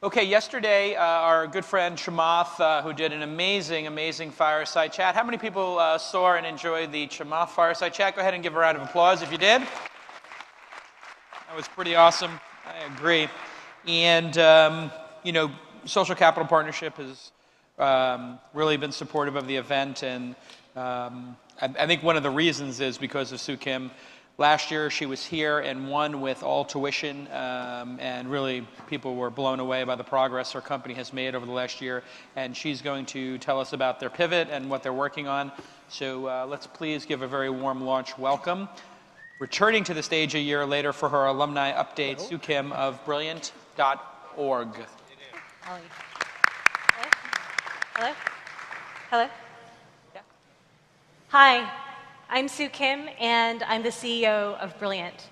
Okay, yesterday, our good friend Chamath, who did an amazing fireside chat. How many people saw and enjoyed the Chamath fireside chat? Go ahead and give a round of applause if you did. That was pretty awesome. I agree. And, Social Capital Partnership has really been supportive of the event. And I think one of the reasons is because of Sue Kim. Last year, she was here and won with all tuition, and really people were blown away by the progress her company has made over the last year. And she's going to tell us about their pivot and what they're working on. So let's please give a very warm launch welcome. Returning to the stage a year later for her alumni update, Sue Kim of Brilliant.org. Hello? Hello? Yeah. Hi. I'm Sue Kim, and I'm the CEO of Brilliant.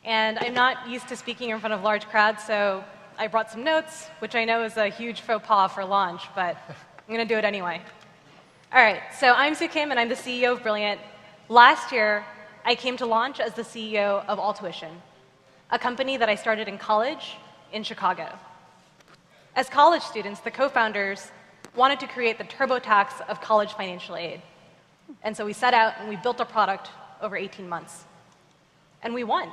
And I'm not used to speaking in front of large crowds, so I brought some notes, which I know is a huge faux pas for launch, but I'm going to do it anyway. All right, so I'm Sue Kim, and I'm the CEO of Brilliant. Last year, I came to launch as the CEO of All Tuition, a company that I started in college in Chicago. As college students, the co-founders wanted to create the TurboTax of college financial aid. And so we set out and we built a product over 18 months. And we won.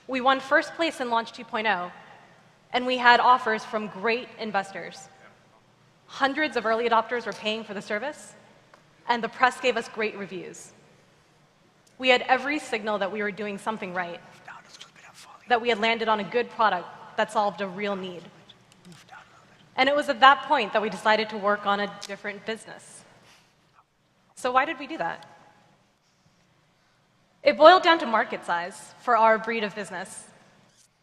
We won first place in Launch 2.0, and we had offers from great investors. Hundreds of early adopters were paying for the service, and the press gave us great reviews. We had every signal that we were doing something right, that we had landed on a good product that solved a real need. And it was at that point that we decided to work on a different business. So why did we do that? It boiled down to market size for our breed of business.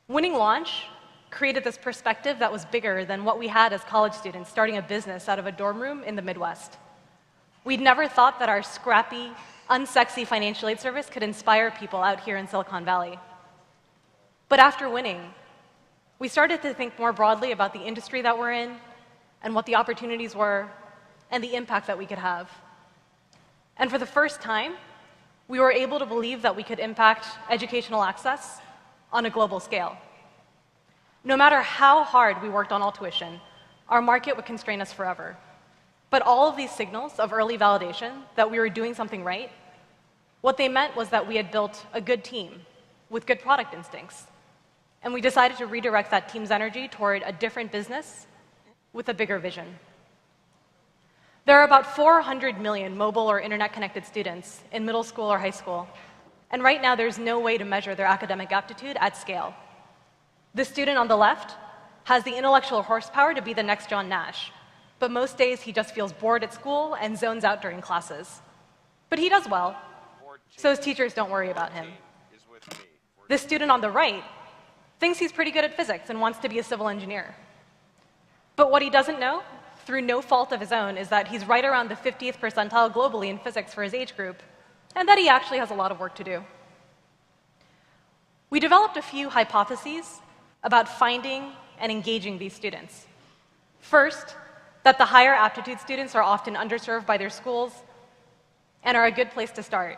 Winning launch created this perspective that was bigger than what we had as college students starting a business out of a dorm room in the Midwest. We'd never thought that our scrappy, unsexy financial aid service could inspire people out here in Silicon Valley. But after winning, we started to think more broadly about the industry that we're in and what the opportunities were and the impact that we could have. And for the first time, we were able to believe that we could impact educational access on a global scale. No matter how hard we worked on All Tuition, our market would constrain us forever. But all of these signals of early validation that we were doing something right, what they meant was that we had built a good team with good product instincts. And we decided to redirect that team's energy toward a different business with a bigger vision. There are about 400 million mobile or internet-connected students in middle school or high school, and right now there's no way to measure their academic aptitude at scale. The student on the left has the intellectual horsepower to be the next John Nash, but most days he just feels bored at school and zones out during classes. But he does well, so his teachers don't worry about him. The student on the right thinks he's pretty good at physics and wants to be a civil engineer. But what he doesn't know, through no fault of his own, is that he's right around the 50th percentile globally in physics for his age group, and that he actually has a lot of work to do. We developed a few hypotheses about finding and engaging these students. First, that the higher aptitude students are often underserved by their schools and are a good place to start.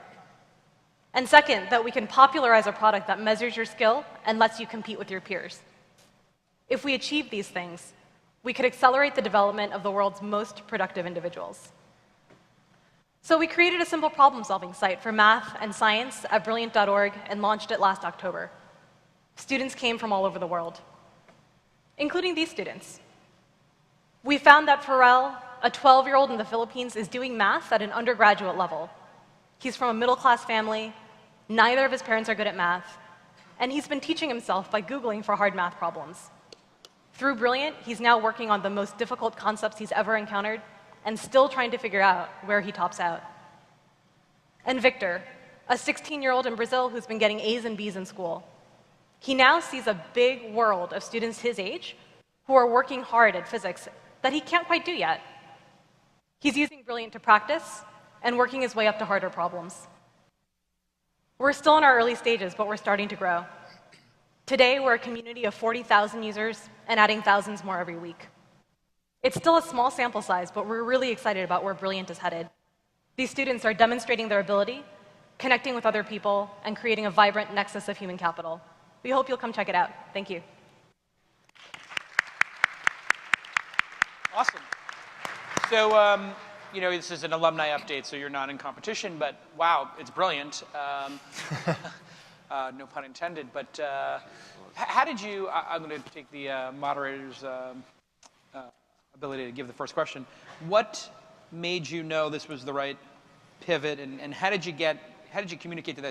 And second, that we can popularize a product that measures your skill and lets you compete with your peers. If we achieve these things, we could accelerate the development of the world's most productive individuals. So we created a simple problem-solving site for math and science at Brilliant.org and launched it last October. Students came from all over the world, including these students. We found that Pharrell, a 12-year-old in the Philippines, is doing math at an undergraduate level. He's from a middle-class family, neither of his parents are good at math, and he's been teaching himself by Googling for hard math problems. Through Brilliant, he's now working on the most difficult concepts he's ever encountered and still trying to figure out where he tops out. And Victor, a 16-year-old in Brazil who's been getting A's and B's in school. He now sees a big world of students his age who are working hard at physics that he can't quite do yet. He's using Brilliant to practice and working his way up to harder problems. We're still in our early stages, but we're starting to grow. Today, we're a community of 40,000 users and adding thousands more every week. It's still a small sample size, but we're really excited about where Brilliant is headed. These students are demonstrating their ability, connecting with other people, and creating a vibrant nexus of human capital. We hope you'll come check it out. Thank you. Awesome. So, this is an alumni update, so you're not in competition, but wow, it's brilliant. No pun intended, but how did you, I'm going to take the moderator's ability to give the first question. What made you know this was the right pivot, and how did you communicate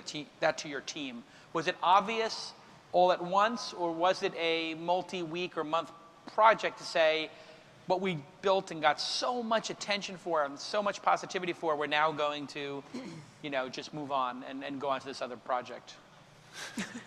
that to your team? Was it obvious all at once, or was it a multi-week or month project to say, what we built and got so much attention for and so much positivity for, we're now going to, just move on and go on to this other project?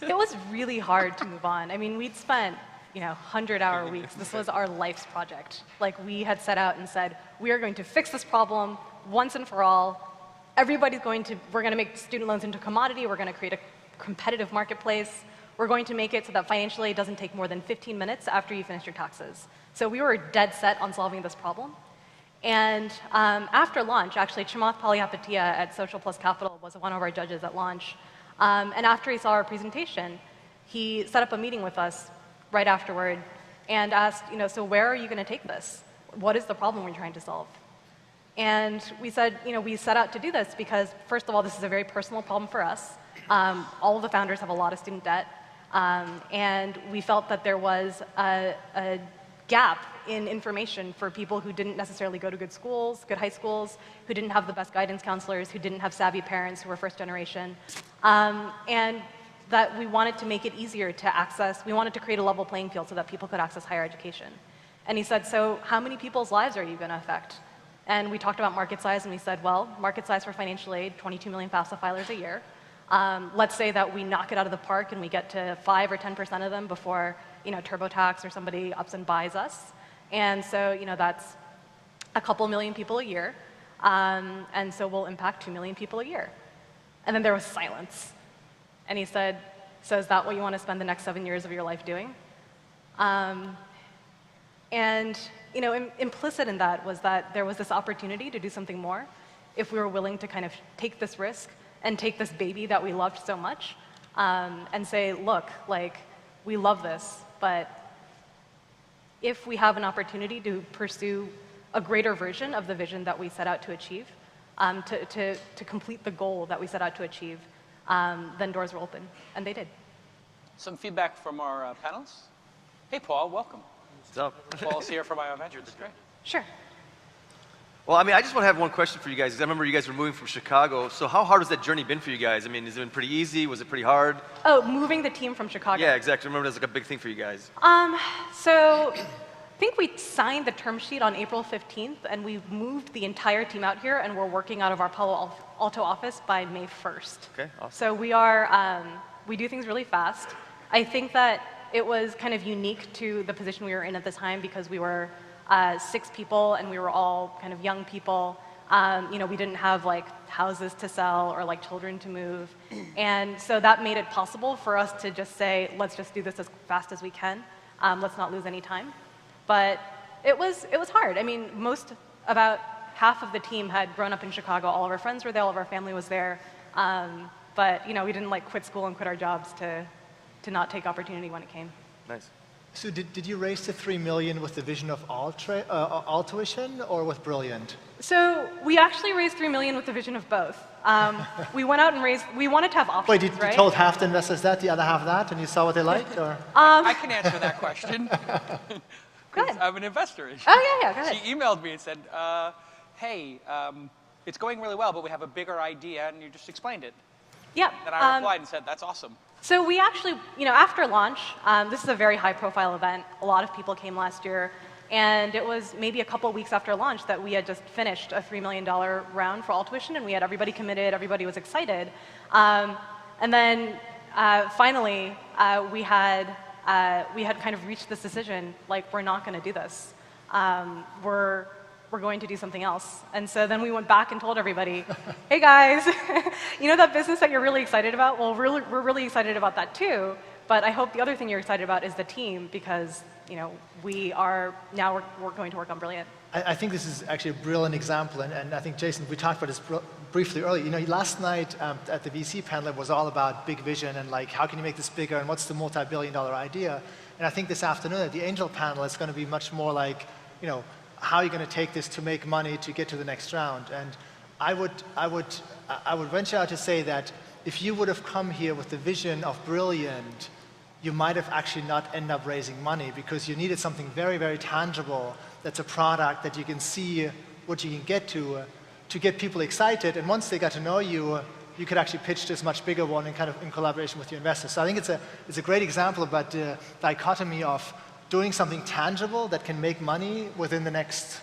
It was really hard to move on. I mean, we'd spent 100-hour weeks. This was our life's project. Like, we had set out and said, we are going to fix this problem once and for all. We're going to make student loans into a commodity. We're going to create a competitive marketplace. We're going to make it so that financial aid doesn't take more than 15 minutes after you finish your taxes. So we were dead set on solving this problem. And after launch, actually, Chamath Palihapitiya at Social Plus Capital was one of our judges at launch. And after he saw our presentation, he set up a meeting with us right afterward and asked, so where are you going to take this? What is the problem we're trying to solve? And we said, we set out to do this because, first of all, this is a very personal problem for us. All of the founders have a lot of student debt. And we felt that there was a gap in information for people who didn't necessarily go to good schools, good high schools, who didn't have the best guidance counselors, who didn't have savvy parents who were first generation. And that we wanted to make it easier to access, we wanted to create a level playing field so that people could access higher education. And he said, so how many people's lives are you going to affect? And we talked about market size, and we said, well, market size for financial aid, 22 million FAFSA filers a year. Let's say that we knock it out of the park and we get to 5 or 10% of them before TurboTax or somebody ups and buys us. And so that's a couple million people a year. And so we'll impact 2 million people a year. And then there was silence. And he said, so is that what you want to spend the next 7 years of your life doing? And implicit in that was that there was this opportunity to do something more if we were willing to kind of take this risk and take this baby that we loved so much and say, look, like, we love this, but if we have an opportunity to pursue a greater version of the vision that we set out to achieve, to complete the goal that we set out to achieve, then doors will open, and they did. Some feedback from our panelists. Hey, Paul, welcome. What's up? Paul's here from Ive Ventures. That's great. Sure. Well, I mean, I just want to have one question for you guys, because I remember you guys were moving from Chicago. So how hard has that journey been for you guys? I mean, has it been pretty easy? Was it pretty hard? Oh, moving the team from Chicago. Yeah, exactly. I remember that's like a big thing for you guys. So I think we signed the term sheet on April 15th, and we moved the entire team out here, and we're working out of our Palo Alto office by May 1st. Okay, awesome. So we do things really fast. I think that it was kind of unique to the position we were in at the time because we were 6 people, and we were all kind of young people. We didn't have like houses to sell or like children to move. And so that made it possible for us to just say, let's just do this as fast as we can. Let's not lose any time. But it was hard. I mean, about half of the team had grown up in Chicago. All of our friends were there, all of our family was there. But we didn't like quit school and quit our jobs to not take opportunity when it came. Nice. So did you raise the $3 million with the vision of all tuition or with Brilliant? So we actually raised $3 million with the vision of both. We went out and we wanted to have options, Wait, you right? told half the investors that, the other half that, and you saw what they liked, or? I can answer that question. Go ahead. I'm an investor. Oh, yeah, go ahead. She emailed me and said, hey, it's going really well, but we have a bigger idea, and you just explained it. Yeah. And I replied and said, that's awesome. So we actually, after launch, this is a very high-profile event. A lot of people came last year. And it was maybe a couple weeks after launch that we had just finished a $3 million round for all tuition, and we had everybody committed, everybody was excited. And then finally, we had kind of reached this decision, like, we're not going to do this. We're going to do something else. And so then we went back and told everybody, hey guys, you know that business that you're really excited about? Well, we're really excited about that too. But I hope the other thing you're excited about is the team, because we're going to work on Brilliant. I think this is actually a brilliant example, and I think, Jason, we talked about this briefly earlier. Last night at the VC panel, it was all about big vision and like, how can you make this bigger, and what's the multi-billion-dollar idea? And I think this afternoon at the angel panel, it's going to be much more like, how are you going to take this to make money to get to the next round? And I would venture out to say that if you would have come here with the vision of brilliant, you might have actually not end up raising money because you needed something very, very tangible that's a product that you can see what you can get to get people excited. And once they got to know you, you could actually pitch this much bigger one in kind of in collaboration with your investors. So I think it's a great example about the dichotomy of doing something tangible that can make money within the next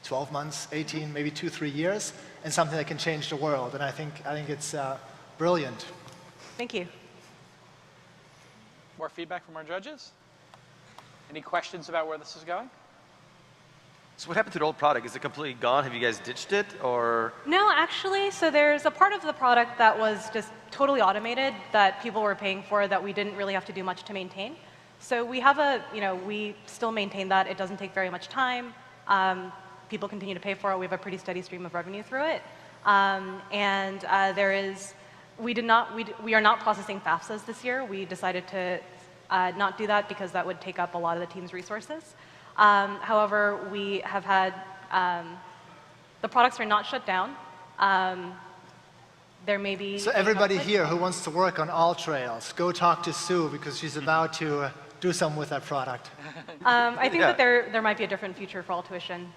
12 months, 18, maybe 2, 3 years, and something that can change the world. And I think it's brilliant. Thank you. More feedback from our judges? Any questions about where this is going? So what happened to the old product? Is it completely gone? Have you guys ditched it, or? No, actually, so there's a part of the product that was just totally automated that people were paying for that we didn't really have to do much to maintain. So we have we still maintain that. It doesn't take very much time. People continue to pay for it. We have a pretty steady stream of revenue through it. We are not processing FAFSAs this year. We decided to not do that because that would take up a lot of the team's resources. However, we have had, the products are not shut down. There may be... So everybody here who wants to work on all trails, go talk to Sue because she's about to do something with that product. I think that there might be a different future for all tuition,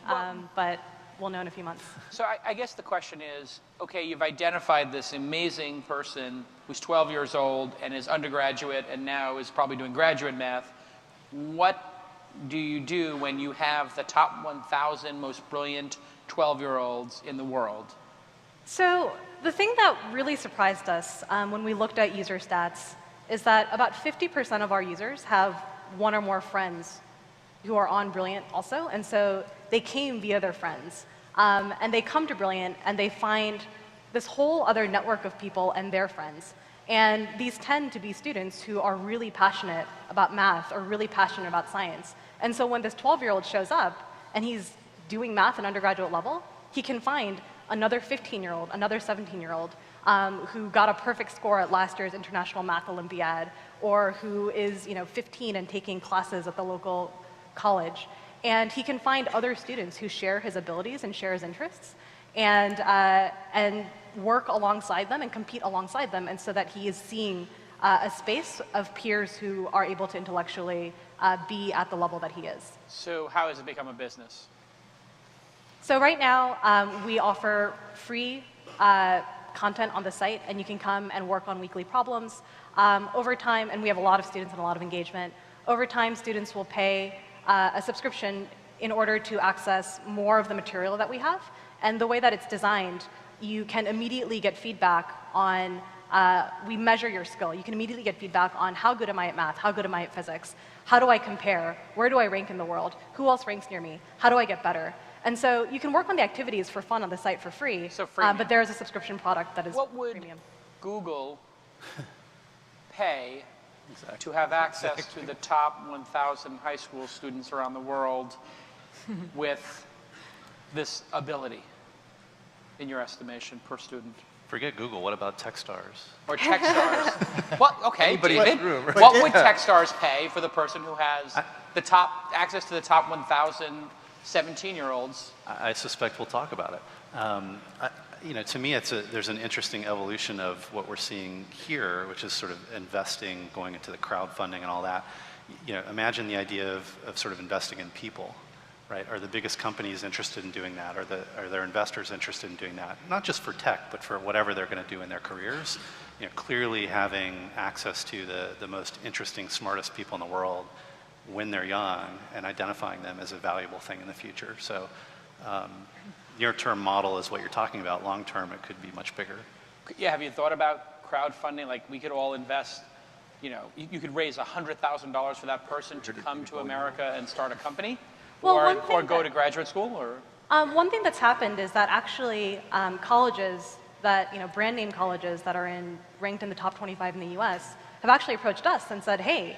but we'll know in a few months. So I guess the question is, okay, you've identified this amazing person who's 12 years old and is undergraduate and now is probably doing graduate math. What do you do when you have the top 1,000 most brilliant 12-year-olds in the world? So the thing that really surprised us when we looked at user stats is that about 50% of our users have one or more friends who are on Brilliant also, and so they came via their friends. And they come to Brilliant and they find this whole other network of people and their friends. And these tend to be students who are really passionate about math or really passionate about science. And so when this 12-year-old shows up and he's doing math at undergraduate level, he can find another 15-year-old, another 17-year-old who got a perfect score at last year's International Math Olympiad, or who is 15 and taking classes at the local college. And he can find other students who share his abilities and share his interests, and work alongside them and compete alongside them, and so that he is seeing a space of peers who are able to intellectually be at the level that he is. So how has it become a business? So right now, we offer free content on the site, and you can come and work on weekly problems. Over time, and we have a lot of students and a lot of engagement, over time students will pay a subscription in order to access more of the material that we have. And the way that it's designed, you can immediately get feedback on, we measure your skill. You can immediately get feedback on how good am I at math, how good am I at physics, how do I compare, where do I rank in the world, who else ranks near me, how do I get better. And so you can work on the activities for fun on the site for free, so freemium. But there is a subscription product that is what would premium. Google pay to have access to the top 1,000 high school students around the world with this ability, in your estimation, per student? Forget Google, what about Techstars? Or Techstars? What? Okay, Anybody David, in the room, right? what would Techstars pay for the person who has access to the top 1,000 17-year-olds? I suspect we'll talk about it. To me, there's an interesting evolution of what we're seeing here, which is sort of investing, going into the crowdfunding and all that. Imagine the idea of sort of investing in people, right? Are the biggest companies interested in doing that? Are their investors interested in doing that? Not just for tech, but for whatever they're going to do in their careers. Clearly having access to the most interesting, smartest people in the world when they're young and identifying them as a valuable thing in the future. So near-term model is what you're talking about. Long-term, it could be much bigger. Yeah, have you thought about crowdfunding? Like, we could all invest, you could raise $100,000 for that person to come to America and start a company? Well, or go to graduate school? Or one thing that's happened is that actually colleges that, brand name colleges that are ranked in the top 25 in the US have actually approached us and said, hey,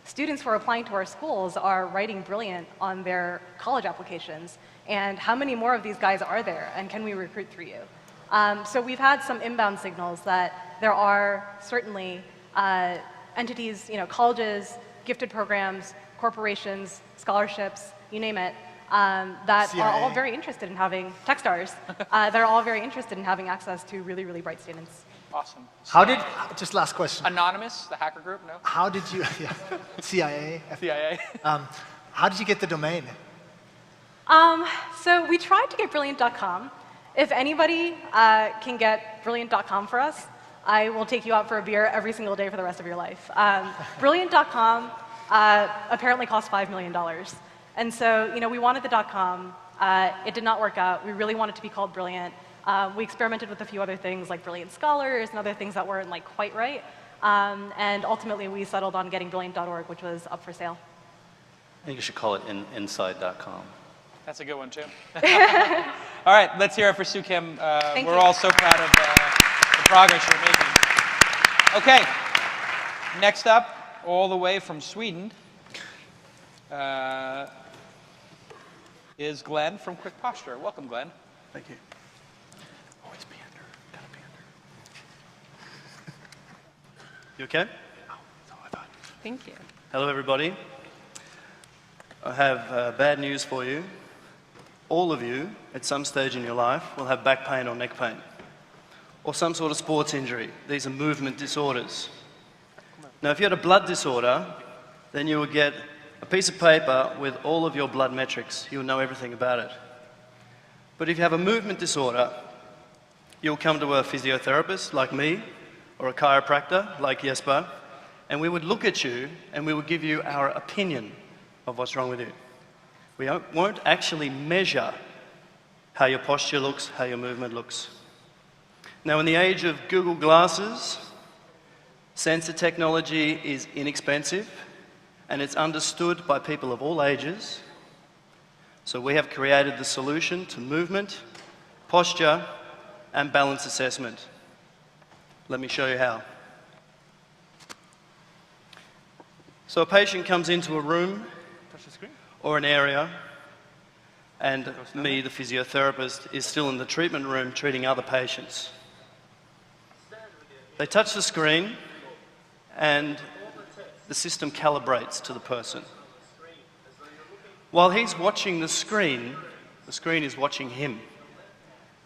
students who are applying to our schools are writing Brilliant on their college applications, and how many more of these guys are there, and can we recruit through you? So we've had some inbound signals that there are certainly entities, colleges, gifted programs, corporations, scholarships, you name it, that are all CIA. very interested in having Techstars, that are all very interested in having access to really, really bright students. Awesome. How did, just last question. Anonymous, the hacker group? No? How did you, yeah, CIA, CIA? how did you get the domain? So we tried to get brilliant.com. If anybody can get brilliant.com for us, I will take you out for a beer every single day for the rest of your life. Brilliant.com apparently cost $5 million. And so, we wanted the .com. It did not work out. We really wanted to be called Brilliant. We experimented with a few other things like Brilliant Scholars and other things that weren't quite right. And ultimately, we settled on getting brilliant.org, which was up for sale. I think you should call it inside.com. That's a good one, too. All right, let's hear it for Sue Kim. Thank We're you. all so proud of the progress you're making. Okay, next up, all the way from Sweden, is Glenn from Quick Posture. Welcome, Glenn. Thank you. Always be under. Gotta be under. You okay? Oh, that's all I thought. Thank you. Hello, everybody. I have bad news for you. All of you, at some stage in your life, will have back pain or neck pain, or some sort of sports injury. These are movement disorders. Now, if you had a blood disorder, then you would get a piece of paper with all of your blood metrics. You will know everything about it. But if you have a movement disorder, you'll come to a physiotherapist like me, or a chiropractor like Jesper, and we would look at you and we would give you our opinion of what's wrong with you. We won't actually measure how your posture looks, how your movement looks. Now, in the age of Google Glasses, sensor technology is inexpensive and it's understood by people of all ages. So we have created the solution to movement, posture, and balance assessment. Let me show you how. So a patient comes into a room or an area, and me, the physiotherapist, is still in the treatment room treating other patients. They touch the screen, and the system calibrates to the person. While he's watching the screen is watching him.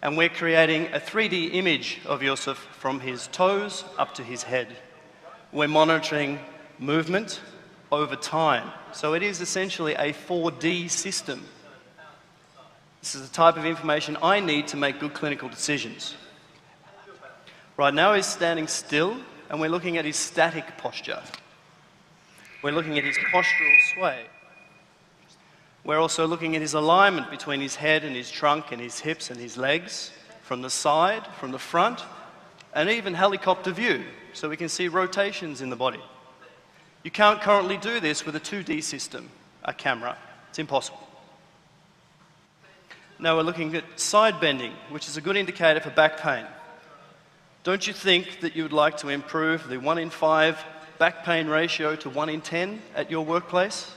And we're creating a 3D image of Yusuf from his toes up to his head. We're monitoring movement over time. So it is essentially a 4D system. This is the type of information I need to make good clinical decisions. Right now he's standing still, and we're looking at his static posture. We're looking at his postural sway. We're also looking at his alignment between his head and his trunk and his hips and his legs, from the side, from the front, and even helicopter view, so we can see rotations in the body. You can't currently do this with a 2D system, a camera. It's impossible. Now we're looking at side bending, which is a good indicator for back pain. Don't you think that you would like to improve the 1 in 5 back pain ratio to 1 in 10 at your workplace?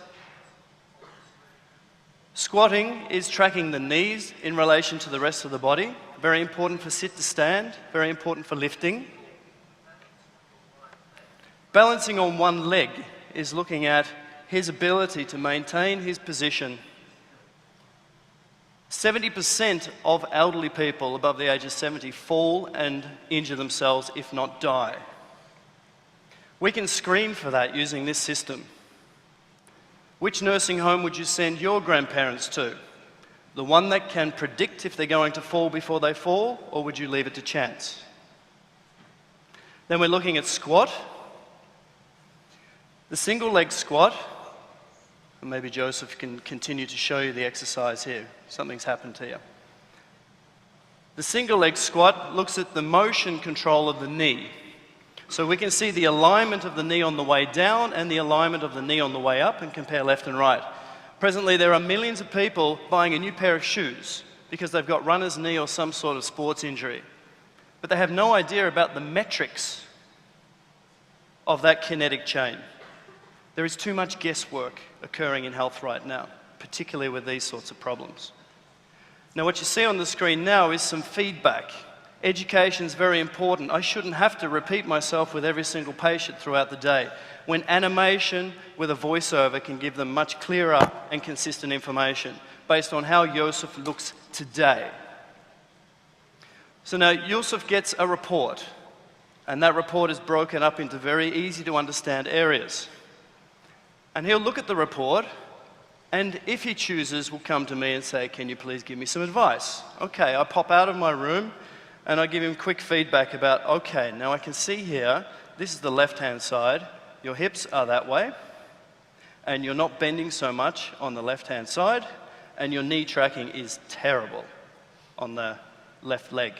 Squatting is tracking the knees in relation to the rest of the body. Very important for sit to stand, very important for lifting. Balancing on one leg is looking at his ability to maintain his position. 70% of elderly people above the age of 70 fall and injure themselves, if not die. We can screen for that using this system. Which nursing home would you send your grandparents to? The one that can predict if they're going to fall before they fall, or would you leave it to chance? Then we're looking at squat. The single leg squat, and maybe Joseph can continue to show you the exercise here. Something's happened to you. The single leg squat looks at the motion control of the knee. So we can see the alignment of the knee on the way down and the alignment of the knee on the way up, and compare left and right. Presently, there are millions of people buying a new pair of shoes because they've got runner's knee or some sort of sports injury. But they have no idea about the metrics of that kinetic chain. There is too much guesswork occurring in health right now, particularly with these sorts of problems. Now, what you see on the screen now is some feedback. Education is very important. I shouldn't have to repeat myself with every single patient throughout the day, when animation with a voiceover can give them much clearer and consistent information based on how Joseph looks today. So now Joseph gets a report, and that report is broken up into very easy to understand areas. And he'll look at the report, and if he chooses, will come to me and say, can you please give me some advice? Okay, I pop out of my room, and I give him quick feedback about, okay, now I can see here, this is the left-hand side, your hips are that way, and you're not bending so much on the left-hand side, and your knee tracking is terrible on the left leg.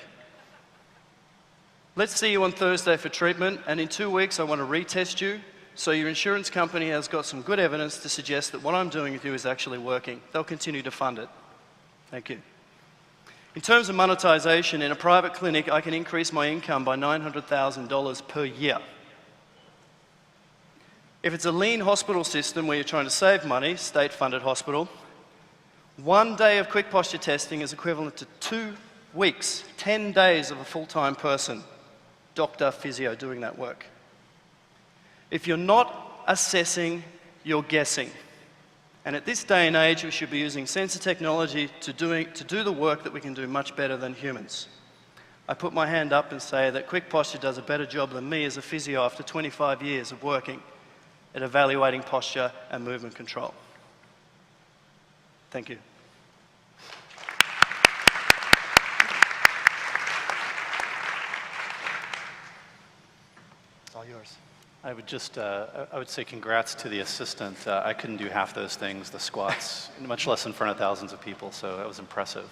Let's see you on Thursday for treatment, and in 2 weeks I want to retest you, so your insurance company has got some good evidence to suggest that what I'm doing with you is actually working. They'll continue to fund it. Thank you. In terms of monetization, in a private clinic, I can increase my income by $900,000 per year. If it's a lean hospital system where you're trying to save money, state-funded hospital, 1 day of quick posture testing is equivalent to 2 weeks, 10 days of a full-time person, doctor, physio, doing that work. If you're not assessing, you're guessing. And at this day and age, we should be using sensor technology to do the work that we can do much better than humans. I put my hand up and say that quick posture does a better job than me as a physio after 25 years of working at evaluating posture and movement control. Thank you. It's all yours. I would just, I would say congrats to the assistant. I couldn't do half those things, the squats, much less in front of thousands of people, so that was impressive.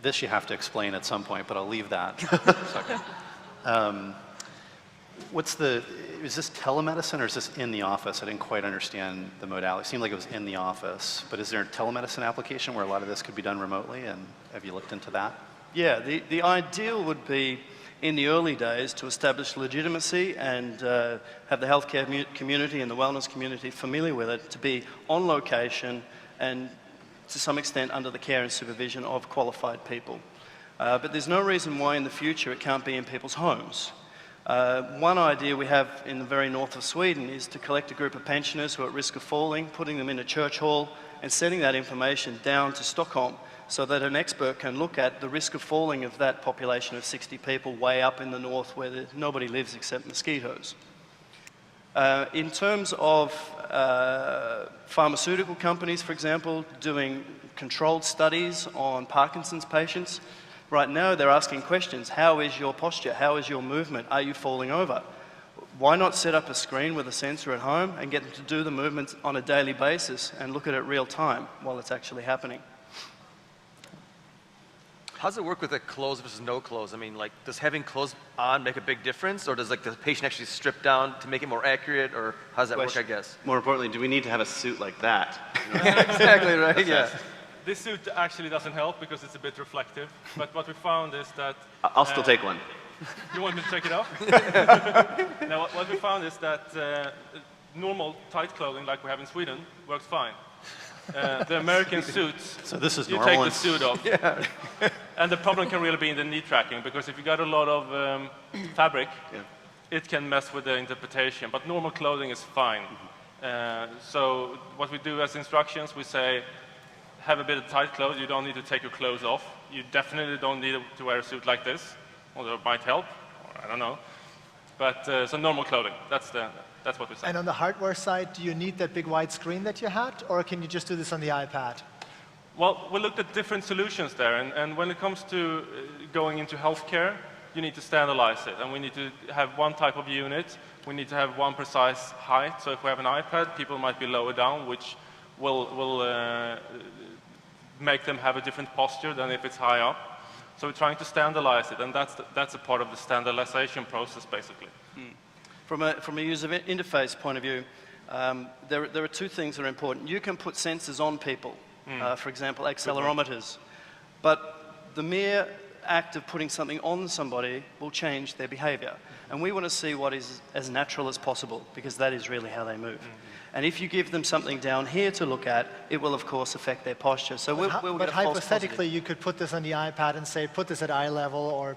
This you have to explain at some point, but I'll leave that. Is this telemedicine or is this in the office? I didn't quite understand the modality. It seemed like it was in the office, but is there a telemedicine application where a lot of this could be done remotely, and have you looked into that? Yeah, the ideal would be in the early days to establish legitimacy and have the healthcare community and the wellness community familiar with it, to be on location and to some extent under the care and supervision of qualified people. But there's no reason why in the future it can't be in people's homes. One idea we have in the very north of Sweden is to collect a group of pensioners who are at risk of falling, putting them in a church hall and sending that information down to Stockholm so that an expert can look at the risk of falling of that population of 60 people way up in the north where nobody lives except mosquitoes. In terms of pharmaceutical companies, for example, doing controlled studies on Parkinson's patients, right now they're asking questions. How is your posture? How is your movement? Are you falling over? Why not set up a screen with a sensor at home and get them to do the movements on a daily basis and look at it real time while it's actually happening? How does it work with the clothes versus no clothes? I mean, like, does having clothes on make a big difference, or does like the patient actually strip down to make it more accurate, or how does that work, I guess? More importantly, do we need to have a suit like that? Exactly, right, yeah. This suit actually doesn't help because it's a bit reflective, but what we found is that... I'll still take one. You want me to take it off? Now, what we found is that normal tight clothing like we have in Sweden works fine. The American suits, so this is you normal take the suit off. Yeah. And the problem can really be in the knee tracking, because if you got a lot of fabric, it can mess with the interpretation, but normal clothing is fine. So what we do as instructions, we say, have a bit of tight clothes, you don't need to take your clothes off. You definitely don't need to wear a suit like this, although it might help, or I don't know. But so normal clothing, that's what we say. And on the hardware side, do you need that big wide screen that you had, or can you just do this on the iPad? Well, we looked at different solutions there, and when it comes to going into healthcare, you need to standardize it, and we need to have one type of unit, we need to have one precise height, so if we have an iPad, people might be lower down, which will make them have a different posture than if it's high up. So we're trying to standardize it, and that's a part of the standardization process, basically. From a user interface point of view, there are two things that are important. You can put sensors on people, for example, accelerometers, but the mere act of putting something on somebody will change their behavior. And we want to see what is as natural as possible, because that is really how they move. And if you give them something down here to look at, it will, of course, affect their posture. So we'll get a false hypothetically, positive. you could put this on the iPad and say, put this at eye level, or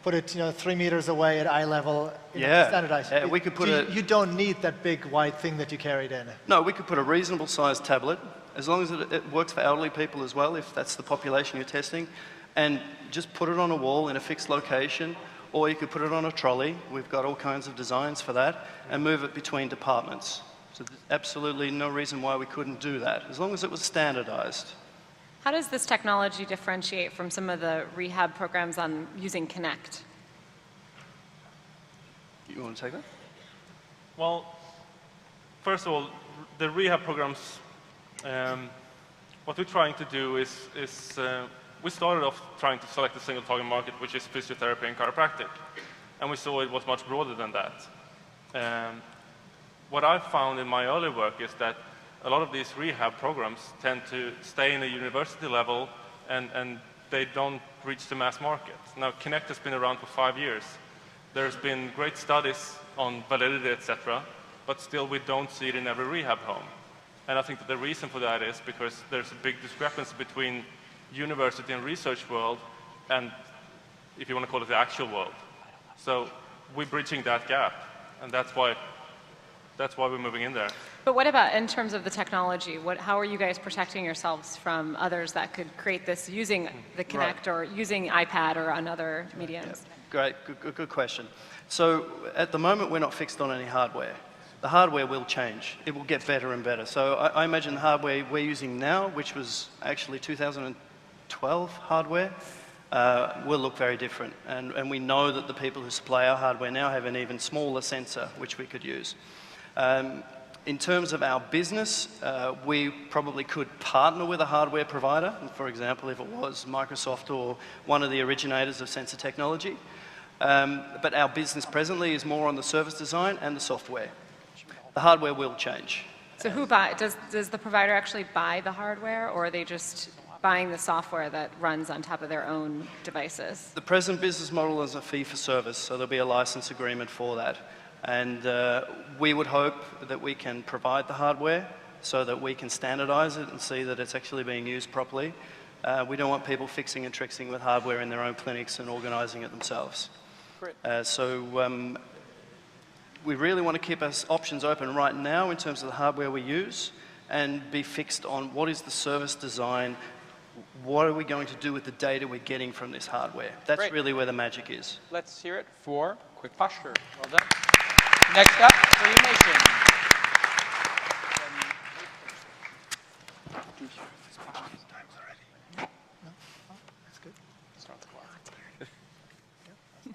put it 3 meters away at eye level. Standardized. We could put you don't need that big white thing that you carried in. No, we could put a reasonable sized tablet, as long as it works for elderly people as well, if that's the population you're testing, and just put it on a wall in a fixed location, or you could put it on a trolley. We've got all kinds of designs for that, and move it between departments. So there's absolutely no reason why we couldn't do that, as long as it was standardized. How does this technology differentiate from some of the rehab programs on using Connect? You want to take that? Well, first of all, the rehab programs, what we're trying to do is we started off trying to select a single target market, which is physiotherapy and chiropractic. And we saw it was much broader than that. What I've found in my early work is that a lot of these rehab programs tend to stay in a university level and they don't reach the mass market. Now, Connect has been around for 5 years. There's been great studies on validity, etc., but still we don't see it in every rehab home. And I think that the reason for that is because there's a big discrepancy between university and research world and, if you want to call it, the actual world. So we're bridging that gap, and that's why we're moving in there. But what about in terms of the technology? How are you guys protecting yourselves from others that could create this using the Connect or using iPad or on other mediums? Great, good question. So at the moment, we're not fixed on any hardware. The hardware will change. It will get better and better. So I imagine the hardware we're using now, which was actually 2012 hardware, will look very different. And we know that the people who supply our hardware now have an even smaller sensor, which we could use. In terms of our business, we probably could partner with a hardware provider, for example, if it was Microsoft or one of the originators of sensor technology. But our business presently is more on the service design and the software. The hardware will change. So does the provider actually buy the hardware, or are they just buying the software that runs on top of their own devices? The present business model is a fee for service, so there'll be a license agreement for that. And we would hope that we can provide the hardware so that we can standardize it and see that it's actually being used properly. We don't want people fixing and tricking with hardware in their own clinics and organizing it themselves. Great. We really want to keep our options open right now in terms of the hardware we use and be fixed on what is the service design, what are we going to do with the data we're getting from this hardware. That's Great. really where the magic is. Let's hear it for quick posture. Well done. Next up, Freemation. That's good. Start the clock. Yeah, that's fine.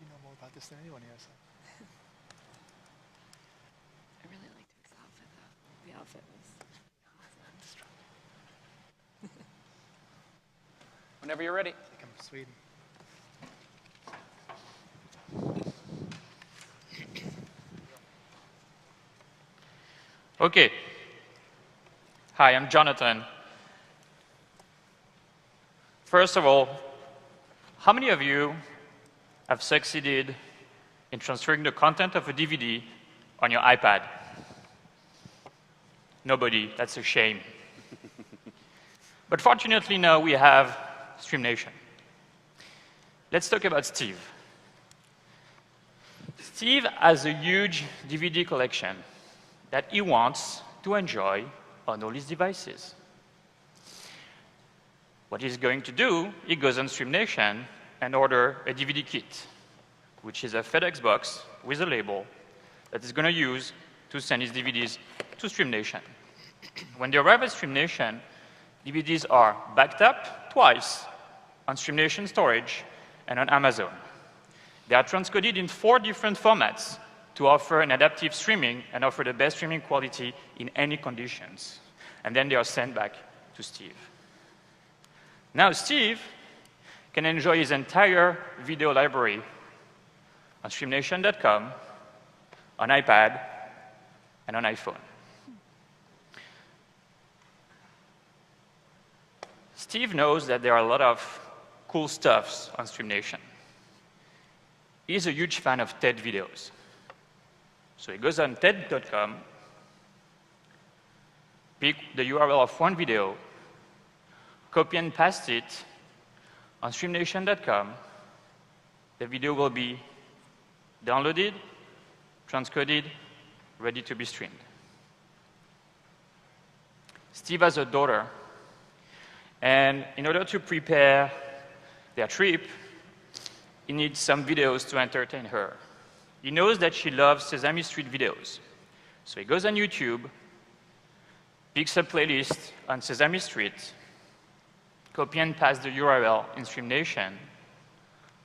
You know more about this than anyone here. So. I really liked his outfit, though. The outfit was Whenever you're ready. I think I'm Sweden. Okay. Hi, I'm Jonathan. First of all, how many of you have succeeded in transferring the content of a DVD on your iPad? Nobody. That's a shame. But fortunately now we have StreamNation. Let's talk about Steve. Steve has a huge DVD collection that he wants to enjoy on all his devices. What he's going to do, he goes on StreamNation and order a DVD kit, which is a FedEx box with a label that he's going to use to send his DVDs to StreamNation. When they arrive at StreamNation, DVDs are backed up twice on StreamNation storage and on Amazon. They are transcoded in 4 different formats to offer an adaptive streaming and offer the best streaming quality in any conditions. And then they are sent back to Steve. Now Steve can enjoy his entire video library on streamnation.com, on iPad, and on iPhone. Steve knows that there are a lot of cool stuff on Stream Nation. He's a huge fan of TED videos. So he goes on TED.com, pick the URL of one video, copy and paste it on StreamNation.com. The video will be downloaded, transcoded, ready to be streamed. Steve has a daughter, and in order to prepare their trip, he needs some videos to entertain her. He knows that she loves Sesame Street videos. So he goes on YouTube, picks a playlist on Sesame Street, copy and paste the URL in Stream Nation.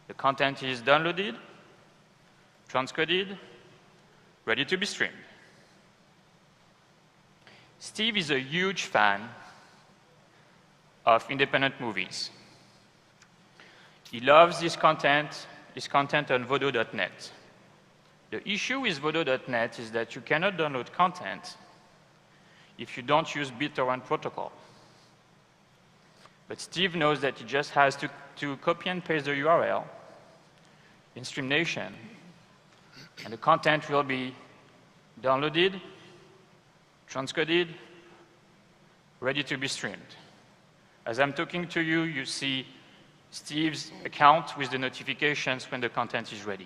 The content is downloaded, transcoded, ready to be streamed. Steve is a huge fan of independent movies. He loves this content on Vodo.net. The issue with Vodo.net is that you cannot download content if you don't use BitTorrent protocol. But Steve knows that he just has to copy and paste the URL in Stream Nation, and the content will be downloaded, transcoded, ready to be streamed. As I'm talking to you, you see Steve's account with the notifications when the content is ready.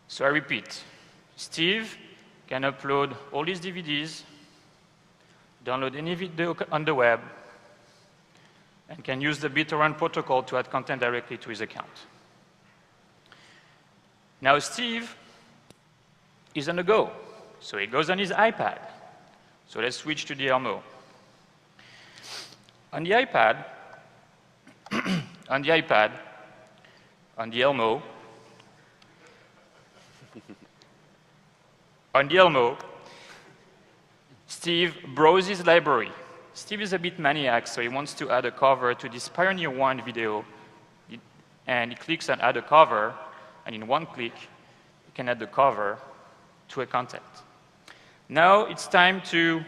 So I repeat, Steve can upload all his DVDs, download any video on the web, and can use the BitTorrent protocol to add content directly to his account. Now Steve is on the go, so he goes on his iPad. So let's switch to the Elmo. On the iPad, on the Elmo, Steve browses his library. Steve is a bit maniac, so he wants to add a cover to this Pioneer 1 video, and he clicks on Add a Cover, and in one click, he can add the cover to a content. Now it's time to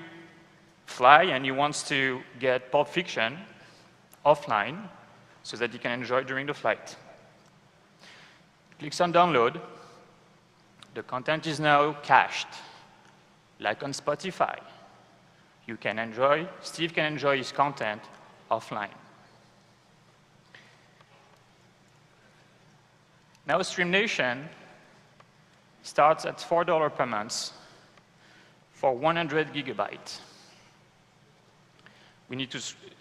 fly, and he wants to get Pulp Fiction offline so that he can enjoy during the flight. Clicks on Download. The content is now cached, like on Spotify. Steve can enjoy his content offline. Now Stream Nation starts at $4 per month for 100 gigabytes.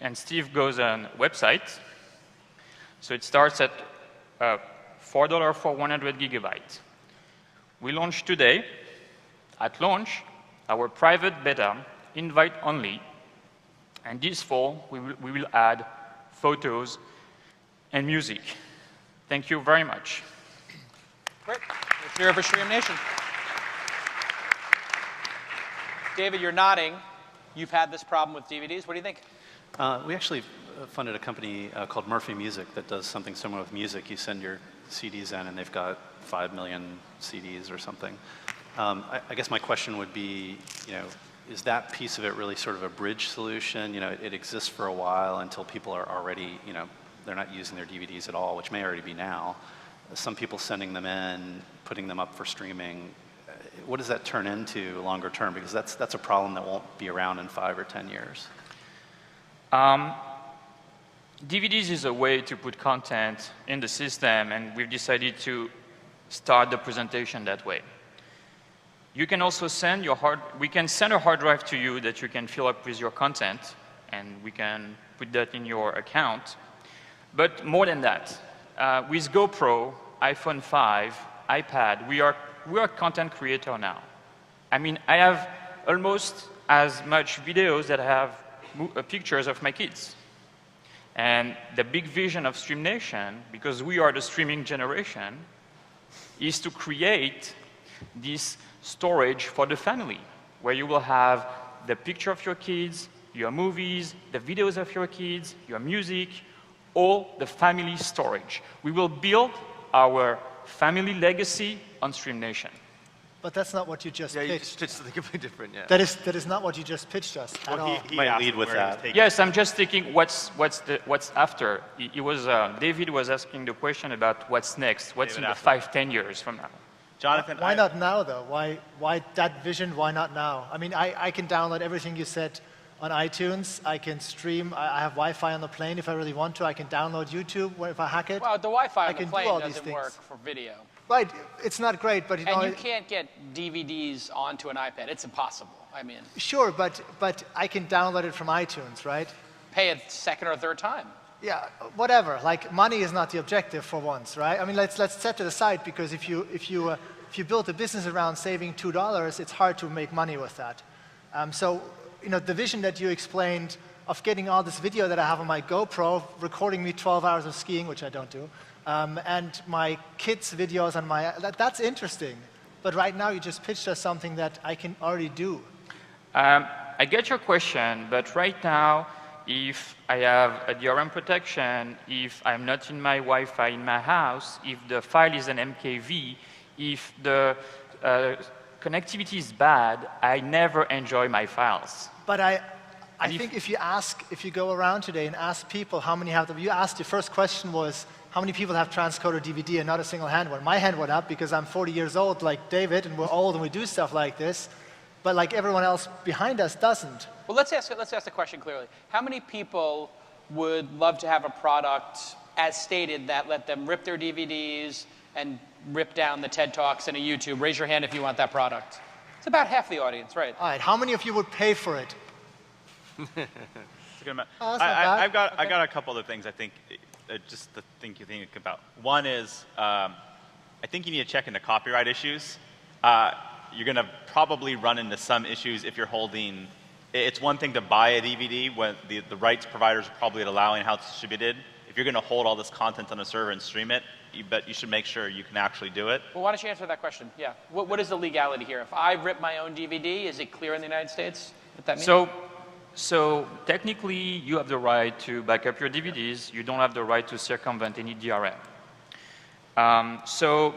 And Steve goes on website. So it starts at $4 for 100 gigabytes. We launched today. At launch, our private beta, invite only, and this fall we will add photos and music. Thank you very much. Great. Let's hear it for Stream Nation. David, you're nodding. You've had this problem with DVDs. What do you think? We actually funded a company called Murphy Music that does something similar with music. You send your CDs in, and they've got 5 million CDs or something. I guess my question would be, is that piece of it really sort of a bridge solution? It exists for a while until people are already, they're not using their DVDs at all, which may already be now. Some people sending them in, putting them up for streaming. What does that turn into longer term? Because that's a problem that won't be around in 5 or 10 years. DVDs is a way to put content in the system, and we've decided to start the presentation that way. You can also we can send a hard drive to you that you can fill up with your content, and we can put that in your account. But more than that, with GoPro, iPhone 5, iPad, we are content creator now. I mean, I have almost as much videos that I have pictures of my kids. And the big vision of Stream Nation, because we are the streaming generation, is to create this storage for the family, where you will have the picture of your kids, your movies, the videos of your kids, your music, all the family storage. We will build our family legacy on Stream Nation. But that's not what you just Yeah, you pitched. just pitched something completely different, yeah. That is not what you just pitched us at all. He might lead with that. Yes, I'm just thinking what's after. David was asking the question about what's next, what's David in the 5-10 years from now. Jonathan, Why not now, though? Why that vision? Why not now? I mean, I can download everything you said on iTunes. I can stream. I have Wi-Fi on the plane if I really want to. I can download YouTube if I hack it. Well, the Wi-Fi I on the can do plane all these doesn't things. work for video. Right. It's not great, but you know. And you can't get DVDs onto an iPad. It's impossible. I mean, Sure, but I can download it from iTunes, right? pay a second or third time. Yeah, whatever. Like, money is not the objective for once, right? I mean, let's set it aside, because if you build a business around saving $2, it's hard to make money with that. So, you know, the vision that you explained of getting all this video that I have on my GoPro, recording me 12 hours of skiing, which I don't do, and my kids' videos on my, that's interesting. But right now, you just pitched us something that I can already do. I get your question, but right now, if I have a DRM protection, if I'm not in my Wi-Fi in my house, if the file is an MKV, if the connectivity is bad, I never enjoy my files. But I think if you go around today and ask people how many have them, you asked, your first question was, how many people have transcoder DVD, and not a single hand went. My hand went up because I'm 40 years old like David, and we're old and we do stuff like this, but like everyone else behind us doesn't. Well, let's ask the question clearly. How many people would love to have a product, as stated, that let them rip their DVDs and rip down the TED Talks and a YouTube? Raise your hand if you want that product. It's about half the audience, right? All right, how many of you would pay for it? It's a good amount. Oh, that's not bad. I got a couple of things I think, just to think you think about. One is, I think you need to check into copyright issues. You're going to probably run into some issues if you're holding. It's one thing to buy a DVD when the rights providers are probably allowing how it's distributed. If you're going to hold all this content on a server and stream it, you should make sure you can actually do it. Well, why don't you answer that question? Yeah. What is the legality here? If I rip my own DVD, is it clear in the United States what that means? So technically, you have the right to back up your DVDs. You don't have the right to circumvent any DRM.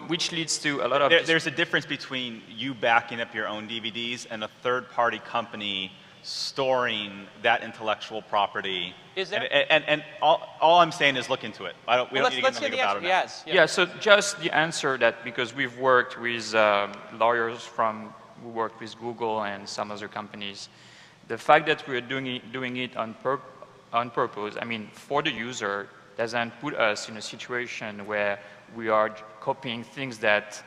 Which leads to a lot of... There's a difference between you backing up your own DVDs and a third-party company storing that intellectual property. Is there? And all I'm saying is look into it. We don't need to get into legal about it now. Yes. Yeah, so just the answer that, because we've worked with lawyers who worked with Google and some other companies, the fact that we're doing it on purpose, I mean, for the user, doesn't put us in a situation where we are copying things that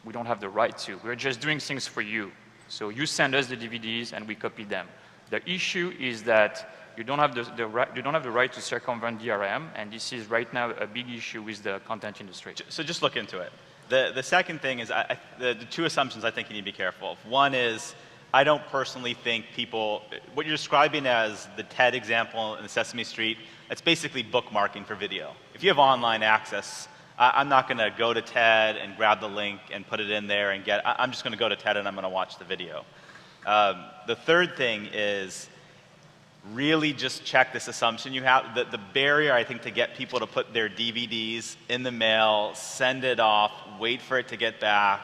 we don't have the right to. We're just doing things for you. So you send us the DVDs and we copy them. The issue is that you don't have the right to circumvent DRM, and this is right now a big issue with the content industry. So just look into it. The second thing is the two assumptions I think you need to be careful of. One is, I don't personally think what you're describing as the TED example in the Sesame Street, it's basically bookmarking for video. If you have online access, I'm not going to go to TED and grab the link and put it in there and I'm just going to go to TED and I'm going to watch the video. The third thing is really just check this assumption you have. The barrier, I think, to get people to put their DVDs in the mail, send it off, wait for it to get back,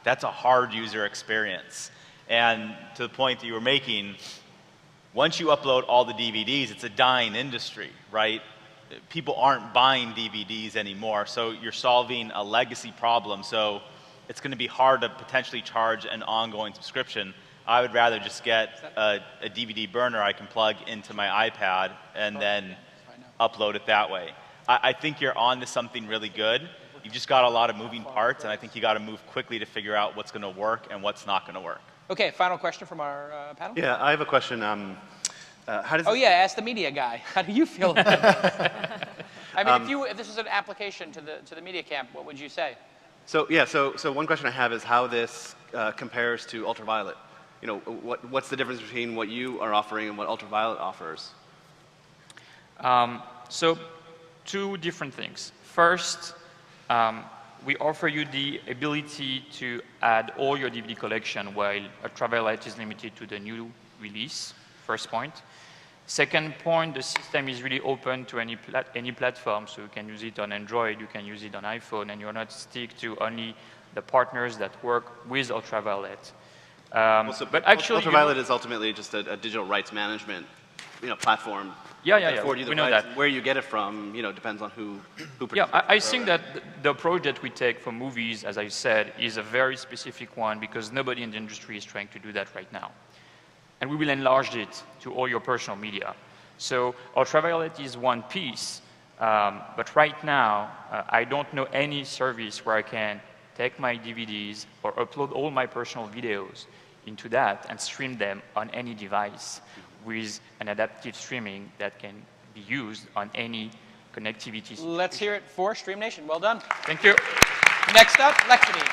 that's a hard user experience. And to the point that you were making, once you upload all the DVDs, it's a dying industry, right? People aren't buying DVDs anymore, so you're solving a legacy problem. So it's going to be hard to potentially charge an ongoing subscription. I would rather just get a DVD burner I can plug into my iPad and then upload it that way. I think you're on to something really good. You've just got a lot of moving parts, and I think you got to move quickly to figure out what's going to work and what's not going to work. Okay, final question from our panel. Yeah, I have a question. Ask the media guy. How do you feel about it? I mean, if this was an application to the media camp, what would you say? So one question I have is how this compares to Ultraviolet. You know, what's the difference between what you are offering and what Ultraviolet offers? So two different things. First, we offer you the ability to add all your DVD collection while Ultraviolet is limited to the new release, first point. Second point, the system is really open to any platform, so you can use it on Android, you can use it on iPhone, and you're not stick to only the partners that work with Ultraviolet. But actually, Ultraviolet is ultimately just a digital rights management, platform. Yeah. For you, we know that. Where you get it from, depends on who Yeah, I think that the approach that we take for movies, as I said, is a very specific one because nobody in the industry is trying to do that right now. And we will enlarge it to all your personal media. So Ultraviolet is one piece, but right now, I don't know any service where I can take my DVDs or upload all my personal videos into that and stream them on any device with an adaptive streaming that can be used on any connectivity. Let's hear it for Stream Nation. Well done. Thank you. Next up, Lexity.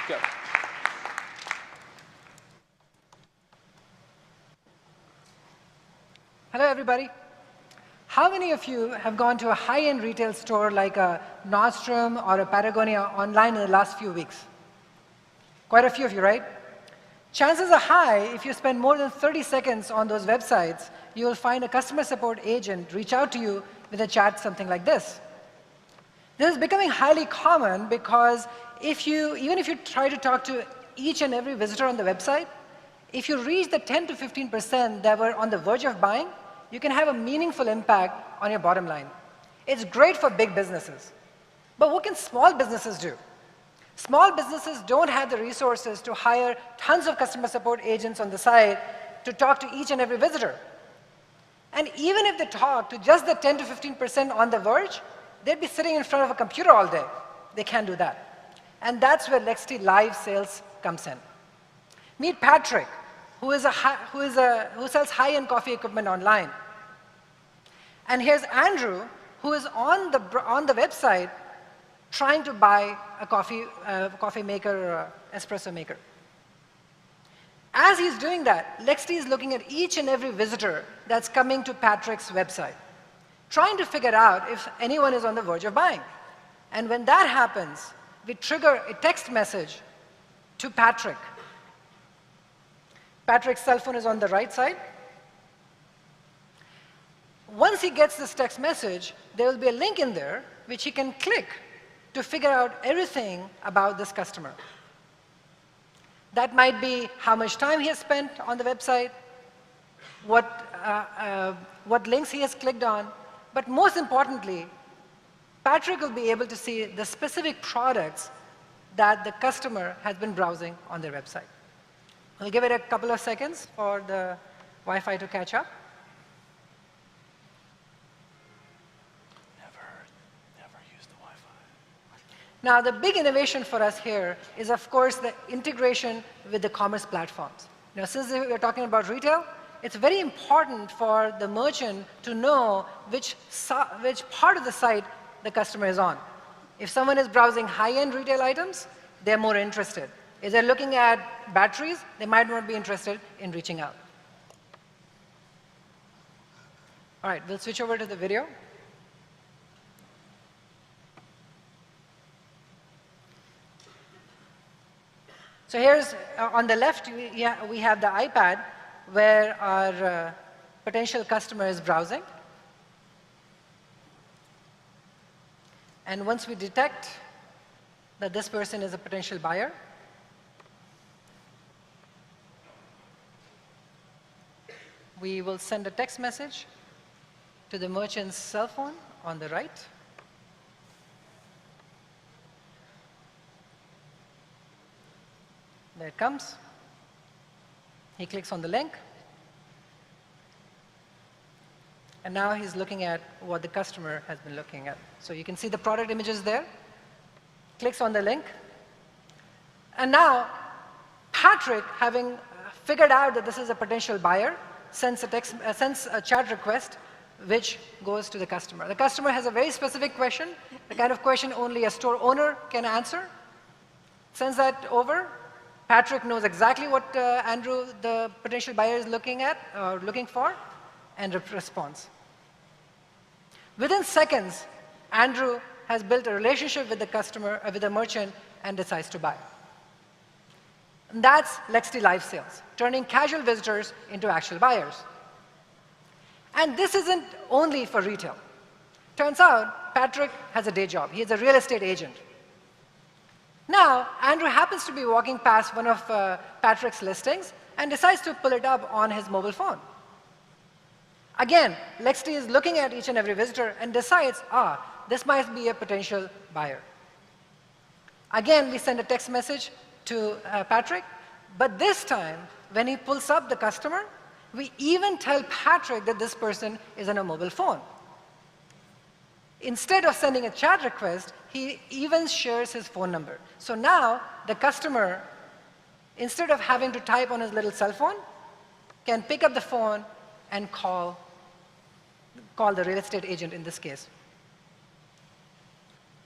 Go. Hello, everybody. How many of you have gone to a high-end retail store like a Nordstrom or a Patagonia online in the last few weeks? Quite a few of you, right? Chances are high, if you spend more than 30 seconds on those websites, you will find a customer support agent reach out to you with a chat something like this. This is becoming highly common because even if you try to talk to each and every visitor on the website, if you reach the 10 to 15% that were on the verge of buying, you can have a meaningful impact on your bottom line. It's great for big businesses. But what can small businesses do? Small businesses don't have the resources to hire tons of customer support agents on the side to talk to each and every visitor. And even if they talk to just the 10 to 15% on the verge, they'd be sitting in front of a computer all day. They can't do that. And that's where Lexity Live Sales comes in. Meet Patrick, who sells high-end coffee equipment online. And here's Andrew, who is on the website trying to buy a coffee maker or espresso maker. As he's doing that, Lexity is looking at each and every visitor that's coming to Patrick's website, trying to figure out if anyone is on the verge of buying. And when that happens, we trigger a text message to Patrick. Patrick's cell phone is on the right side. Once he gets this text message, there will be a link in there which he can click to figure out everything about this customer. That might be how much time he has spent on the website, what links he has clicked on, but most importantly, Patrick will be able to see the specific products that the customer has been browsing on their website. We'll give it a couple of seconds for the Wi-Fi to catch up. Now, the big innovation for us here is, of course, the integration with the commerce platforms. Now, since we're talking about retail, it's very important for the merchant to know which part of the site the customer is on. If someone is browsing high-end retail items, they're more interested. If they're looking at batteries, they might not be interested in reaching out. All right, we'll switch over to the video. So here's, on the left, we have the iPad where our potential customer is browsing. And once we detect that this person is a potential buyer, we will send a text message to the merchant's cell phone on the right. There it comes. He clicks on the link. And now he's looking at what the customer has been looking at. So you can see the product images there. Clicks on the link. And now, Patrick, having figured out that this is a potential buyer, sends a chat request which goes to the customer. The customer has a very specific question, the kind of question only a store owner can answer. Sends that over. Patrick knows exactly what Andrew, the potential buyer, is looking for, and responds. Within seconds, Andrew has built a relationship with the customer, with the merchant, and decides to buy. And that's Lexity Live Sales, turning casual visitors into actual buyers. And this isn't only for retail. Turns out, Patrick has a day job. He is a real estate agent. Now, Andrew happens to be walking past one of Patrick's listings and decides to pull it up on his mobile phone. Again, Lexi is looking at each and every visitor and decides, this might be a potential buyer. Again, we send a text message to Patrick, but this time, when he pulls up the customer, we even tell Patrick that this person is on a mobile phone. Instead of sending a chat request, he even shares his phone number. So now, the customer, instead of having to type on his little cell phone, can pick up the phone and call the real estate agent in this case.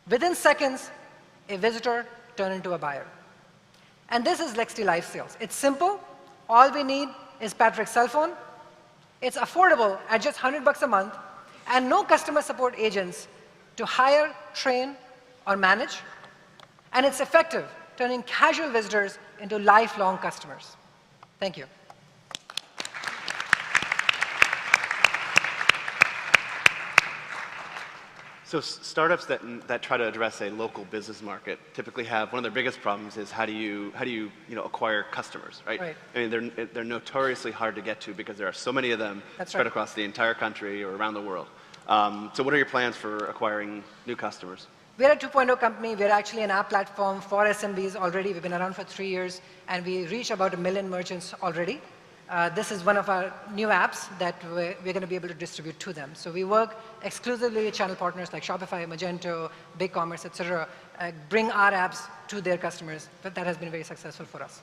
Within seconds, a visitor turned into a buyer. And this is Lexi Live Sales. It's simple. All we need is Patrick's cell phone. It's affordable at just $100 a month, and no customer support agents to hire, train, or manage. And it's effective, turning casual visitors into lifelong customers. Thank you. So startups that try to address a local business market typically have one of their biggest problems is how do you acquire customers, right? Right. I mean, they're notoriously hard to get to because there are so many of them spread across the entire country or around the world. So what are your plans for acquiring new customers? We're a 2.0 company. We're actually an app platform for SMBs already. We've been around for 3 years, and we reach about 1 million merchants already. This is one of our new apps that we're going to be able to distribute to them. So we work exclusively with channel partners like Shopify, Magento, BigCommerce, et cetera, bring our apps to their customers. But that has been very successful for us.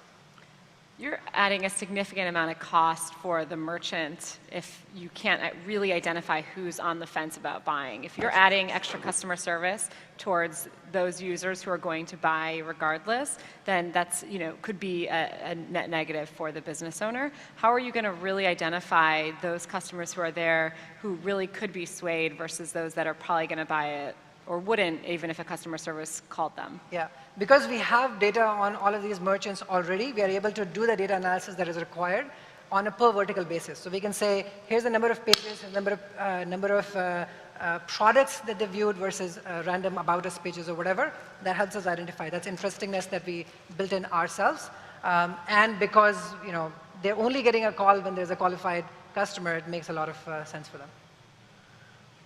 You're adding a significant amount of cost for the merchant if you can't really identify who's on the fence about buying. If you're adding extra customer service towards those users who are going to buy regardless, then that's, could be a net negative for the business owner. How are you going to really identify those customers who are there who really could be swayed versus those that are probably going to buy it or wouldn't even if a customer service called them? Yeah, because we have data on all of these merchants already, we are able to do the data analysis that is required on a per vertical basis. So we can say, here's the number of pages, the number of products that they viewed versus random about us pages or whatever. That helps us identify. That's interestingness that we built in ourselves. And because they're only getting a call when there's a qualified customer, it makes a lot of sense for them.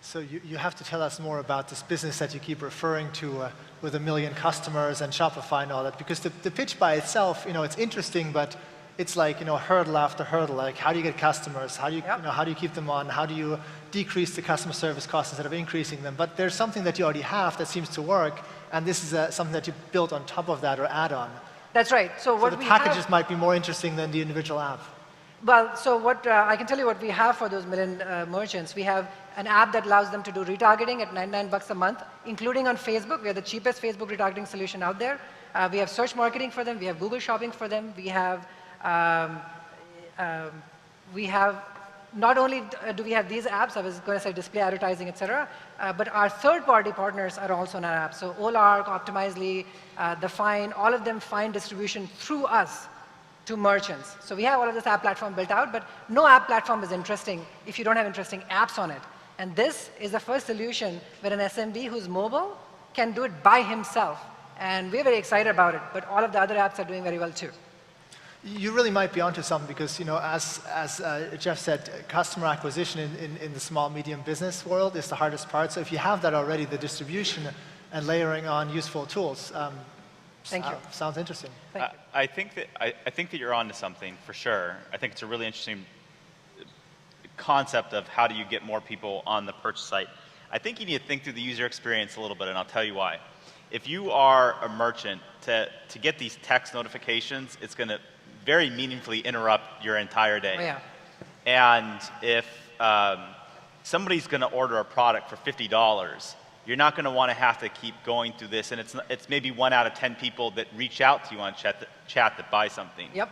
So you have to tell us more about this business that you keep referring to with 1 million customers and Shopify and all that, because the pitch by itself, it's interesting, but it's like, hurdle after hurdle. Like, how do you get customers? How do you, how do you keep them on? How do you decrease the customer service costs instead of increasing them? But there's something that you already have that seems to work, and this is something that you built on top of that or add on. That's right. So the packages might be more interesting than the individual app. Well, so what I can tell you what we have for those million merchants. We have an app that allows them to do retargeting at $99 a month, including on Facebook. We are the cheapest Facebook retargeting solution out there. We have search marketing for them. We have Google Shopping for them. We have not only do we have these apps, I was going to say display advertising, et cetera, but our third-party partners are also in our app. So Olark, Optimizely, The Find, all of them find distribution through us to merchants. So we have all of this app platform built out, but no app platform is interesting if you don't have interesting apps on it. And this is the first solution where an SMB who's mobile can do it by himself. And we're very excited about it, but all of the other apps are doing very well too. You really might be onto something because, as Jeff said, customer acquisition in the small, medium business world is the hardest part. So if you have that already, the distribution and layering on useful tools, Thank you. Sounds interesting. Thank you. I think that you're onto something for sure. I think it's a really interesting concept of how do you get more people on the purchase site. I think you need to think through the user experience a little bit, and I'll tell you why. If you are a merchant, to get these text notifications, it's going to very meaningfully interrupt your entire day. Oh, yeah. And if somebody's going to order a product for $50, you're not going to want to have to keep going through this, and it's maybe 1 out of 10 people that reach out to you on chat that buy something. Yep.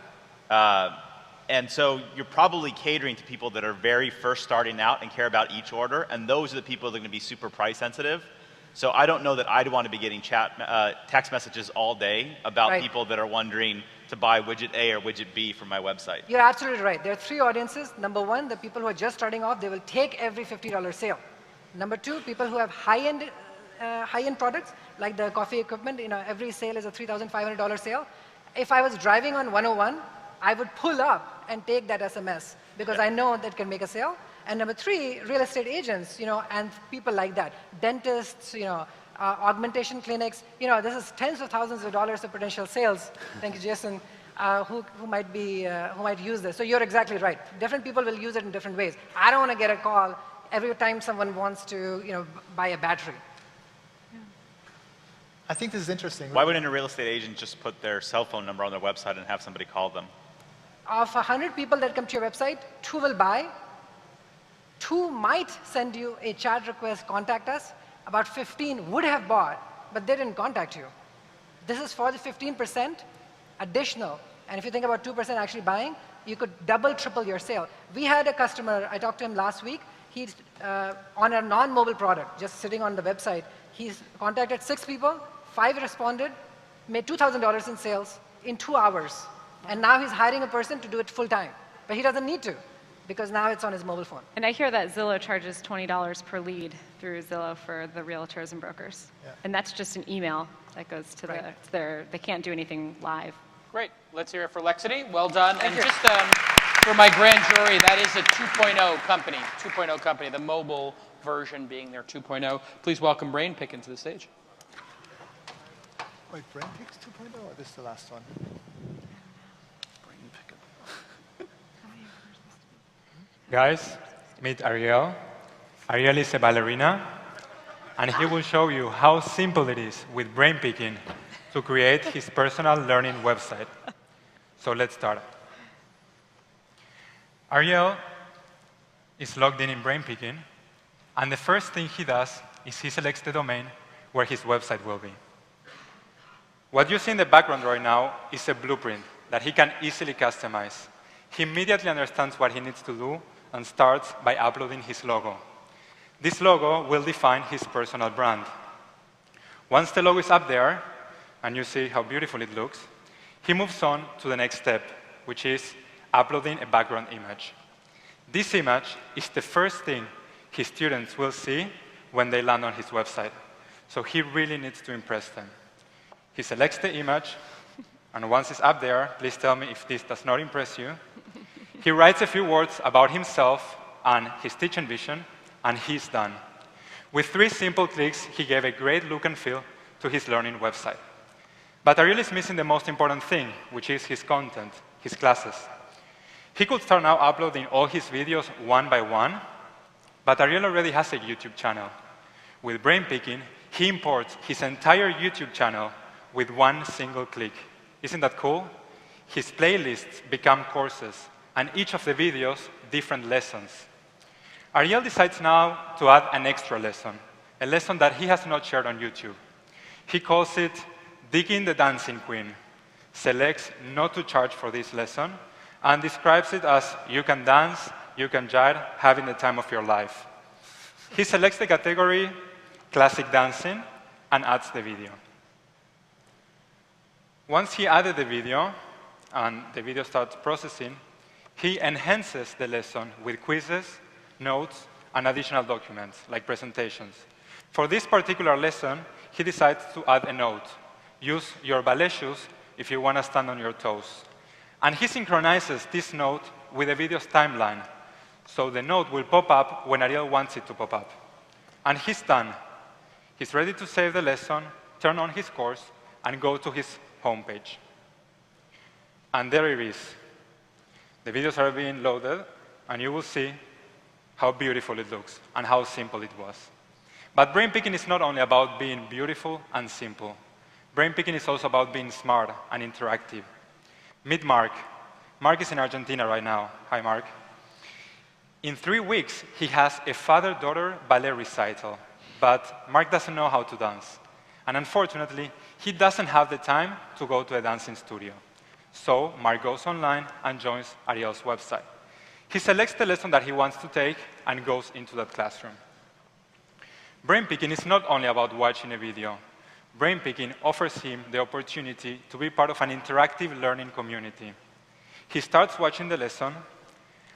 And so you're probably catering to people that are very first starting out and care about each order, and those are the people that are going to be super price sensitive. So I don't know that I'd want to be getting text messages all day about people that are wondering to buy widget A or widget B from my website. You're absolutely right. There are 3 audiences. Number 1, the people who are just starting off, they will take every $50 sale. Number 2, people who have high-end products, like the coffee equipment, every sale is a $3,500 sale. If I was driving on 101, I would pull up and take that SMS because I know that can make a sale. And number three, real estate agents, and people like that. Dentists, augmentation clinics. This is tens of thousands of dollars of potential sales. Thank you, Jason. Who might use this. So you're exactly right. Different people will use it in different ways. I don't want to get a call every time someone wants to buy a battery. I think this is interesting. Why wouldn't a real estate agent just put their cell phone number on their website and have somebody call them? Of 100 people that come to your website, 2 will buy. 2 might send you a chat request, contact us. About 15 would have bought, but they didn't contact you. This is for the 15% additional. And if you think about 2% actually buying, you could double, triple your sale. We had a customer, I talked to him last week. He's on a non-mobile product, just sitting on the website. He's contacted 6 people, 5 responded, made $2,000 in sales in 2 hours. And now he's hiring a person to do it full time. But he doesn't need to, because now it's on his mobile phone. And I hear that Zillow charges $20 per lead through Zillow for the realtors and brokers. Yeah. And that's just an email that goes to they can't do anything live. Great. Let's hear it for Lexity. Well done. And just for my grand jury, that is a 2.0 company. 2.0 company, the mobile version being their 2.0. Please welcome Brainpick into the stage. Wait, Brainpick's 2.0 or this is the last one? Guys, meet Ariel. Ariel is a ballerina, and he will show you how simple it is with Brainpicking to create his personal learning website. So let's start. Ariel is logged in Brainpicking, and the first thing he does is he selects the domain where his website will be. What you see in the background right now is a blueprint that he can easily customize. He immediately understands what he needs to do and starts by uploading his logo. This logo will define his personal brand. Once the logo is up there, and you see how beautiful it looks, he moves on to the next step, which is uploading a background image. This image is the first thing his students will see when they land on his website. So he really needs to impress them. He selects the image, and once it's up there, please tell me if this does not impress you. He writes a few words about himself and his teaching vision, and he's done. With 3 simple clicks, he gave a great look and feel to his learning website. But Ariel is missing the most important thing, which is his content, his classes. He could start now uploading all his videos one by one, but Ariel already has a YouTube channel. With Brainpicking, he imports his entire YouTube channel with 1 single click. Isn't that cool? His playlists become courses, and each of the videos, different lessons. Ariel decides now to add an extra lesson, a lesson that he has not shared on YouTube. He calls it Digging the Dancing Queen, selects not to charge for this lesson, and describes it as you can dance, you can jive, having the time of your life. He selects the category Classic Dancing and adds the video. Once he added the video, and the video starts processing, he enhances the lesson with quizzes, notes, and additional documents, like presentations. For this particular lesson, he decides to add a note. Use your ballet shoes if you want to stand on your toes. And he synchronizes this note with the video's timeline. So the note will pop up when Ariel wants it to pop up. And he's done. He's ready to save the lesson, turn on his course, and go to his homepage. And there it is. The videos are being loaded, and you will see how beautiful it looks and how simple it was. But Brainpicking is not only about being beautiful and simple. Brainpicking is also about being smart and interactive. Meet Mark. Mark is in Argentina right now. Hi, Mark. In 3 weeks, he has a father-daughter ballet recital, but Mark doesn't know how to dance. And unfortunately, he doesn't have the time to go to a dancing studio. So Mark goes online and joins Ariel's website. He selects the lesson that he wants to take and goes into that classroom. Brainpicking is not only about watching a video. Brainpicking offers him the opportunity to be part of an interactive learning community. He starts watching the lesson,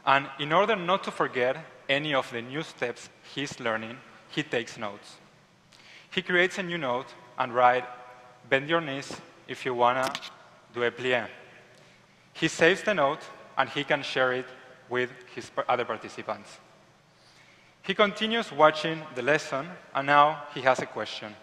and in order not to forget any of the new steps he's learning, he takes notes. He creates a new note and write, bend your knees if you want to do a plie. He saves the note, and he can share it with his other participants. He continues watching the lesson, and now he has a question.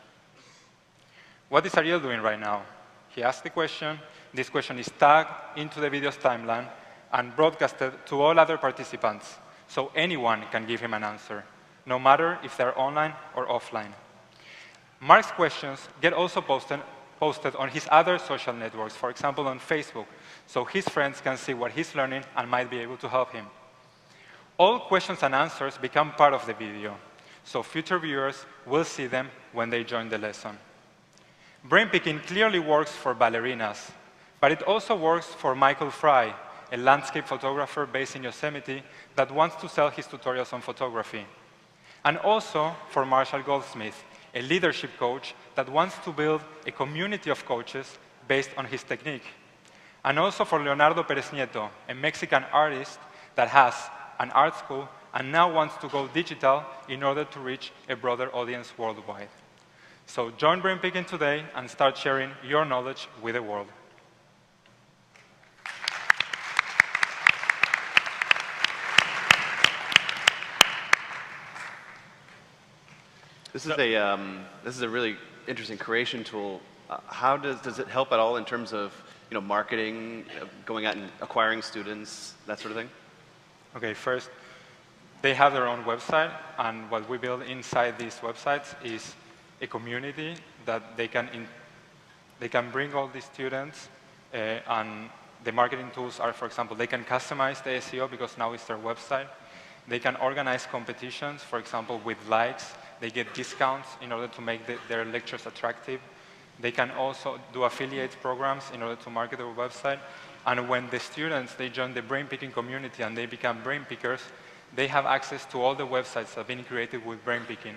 What is Ariel doing right now? He asks the question. This question is tagged into the video's timeline and broadcasted to all other participants, so anyone can give him an answer, no matter if they're online or offline. Mark's questions get also posted on his other social networks, for example on Facebook, so his friends can see what he's learning and might be able to help him. All questions and answers become part of the video, so future viewers will see them when they join the lesson. Brainpicking clearly works for ballerinas, but it also works for Michael Fry, a landscape photographer based in Yosemite that wants to sell his tutorials on photography. And also for Marshall Goldsmith, a leadership coach that wants to build a community of coaches based on his technique. And also for Leonardo Perez Nieto, a Mexican artist that has an art school and now wants to go digital in order to reach a broader audience worldwide. So join Brainpicking today and start sharing your knowledge with the world. This is a really interesting creation tool. How does it help at all in terms of marketing, going out and acquiring students, that sort of thing? Okay, first, they have their own website, and what we build inside these websites is a community that they can bring all these students, and the marketing tools are, for example, they can customize the SEO because now it's their website. They can organize competitions, for example, with likes. They get discounts in order to make their lectures attractive. They can also do affiliate programs in order to market their website. And when the students, they join the Brainpicking community and they become brain pickers, they have access to all the websites that have been created with Brainpicking.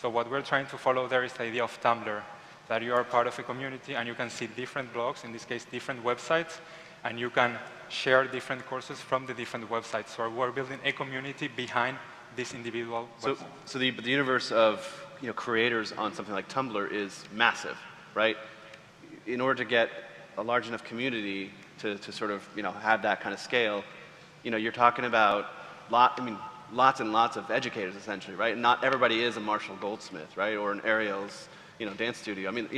So what we're trying to follow there is the idea of Tumblr, that you are part of a community and you can see different blogs, in this case different websites, and you can share different courses from the different websites. So we're building a community behind this individual website. So the universe of creators on something like Tumblr is massive, right? In order to get a large enough community to sort of have that kind of scale, you're talking about lots and lots of educators essentially, right? Not everybody is a Marshall Goldsmith, right? Or an Ariel's dance studio. I mean,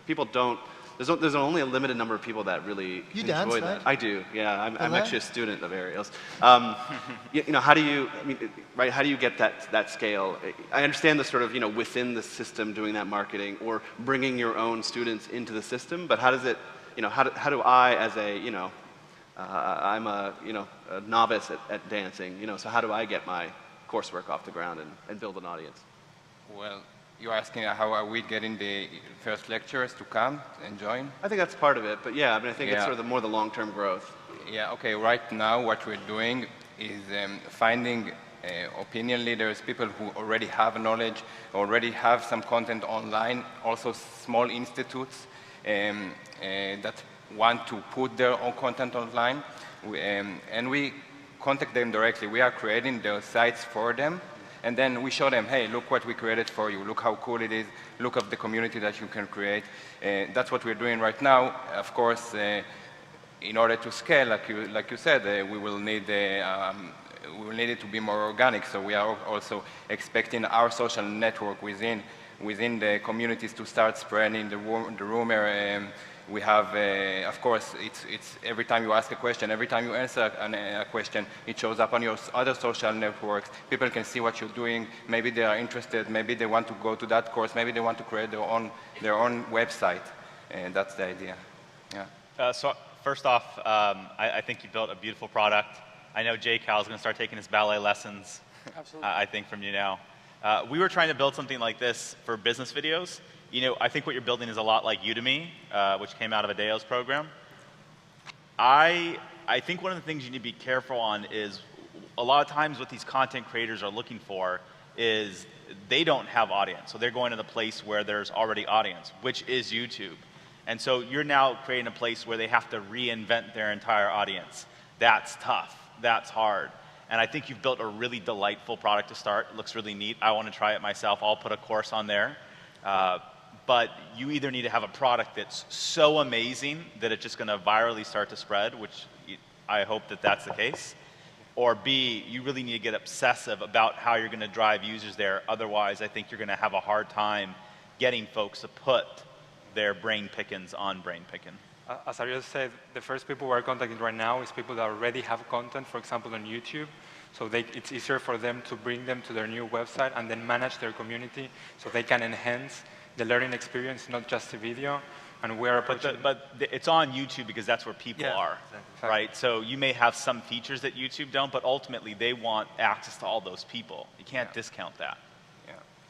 people don't. There's only a limited number of people that really enjoy dance, that. right? I do, yeah. I'm actually a student of Ariel's. How do you, right? How do you get that scale? I understand the sort of within the system doing that marketing or bringing your own students into the system, but how does it, how do I as a I'm a novice at dancing, so how do I get my coursework off the ground and build an audience? Well, you're asking how are we getting the first lecturers to come and join? I think that's part of it, but yeah, I think it's sort of more the long-term growth. Yeah, okay, right now what we're doing is finding opinion leaders, people who already have knowledge, already have some content online, also small institutes that want to put their own content online, and we contact them directly. We are creating their sites for them. And then we show them, hey, look what we created for you. Look how cool it is. Look at the community that you can create. That's what we're doing right now. Of course, in order to scale, like you said, we will need it to be more organic. So we are also expecting our social network within the communities to start spreading the rumor. We have, of course, it's every time you ask a question, every time you answer a question, it shows up on your other social networks. People can see what you're doing. Maybe they are interested. Maybe they want to go to that course. Maybe they want to create their own website. And that's the idea. Yeah. So first off, I think you built a beautiful product. I know Jay Cal is going to start taking his ballet lessons. Absolutely. I think from you now. We were trying to build something like this for business videos. I think what you're building is a lot like Udemy, which came out of Adeo's program. I think one of the things you need to be careful on is a lot of times what these content creators are looking for is they don't have audience. So they're going to the place where there's already audience, which is YouTube. And so you're now creating a place where they have to reinvent their entire audience. That's tough. That's hard. And I think you've built a really delightful product to start. It looks really neat. I want to try it myself. I'll put a course on there. but you either need to have a product that's so amazing that it's just going to virally start to spread, which I hope that that's the case, or B, you really need to get obsessive about how you're going to drive users there. Otherwise, I think you're going to have a hard time getting folks to put their brain pickings on brain picking. As Ariel said, the first people we're contacting right now is people that already have content, for example, on YouTube. So it's easier for them to bring them to their new website and then manage their community so they can enhance the learning experience, not just the video. And we're approaching... But it's on YouTube because that's where people are, exactly. Right? So you may have some features that YouTube don't, but ultimately they want access to all those people. You can't discount that.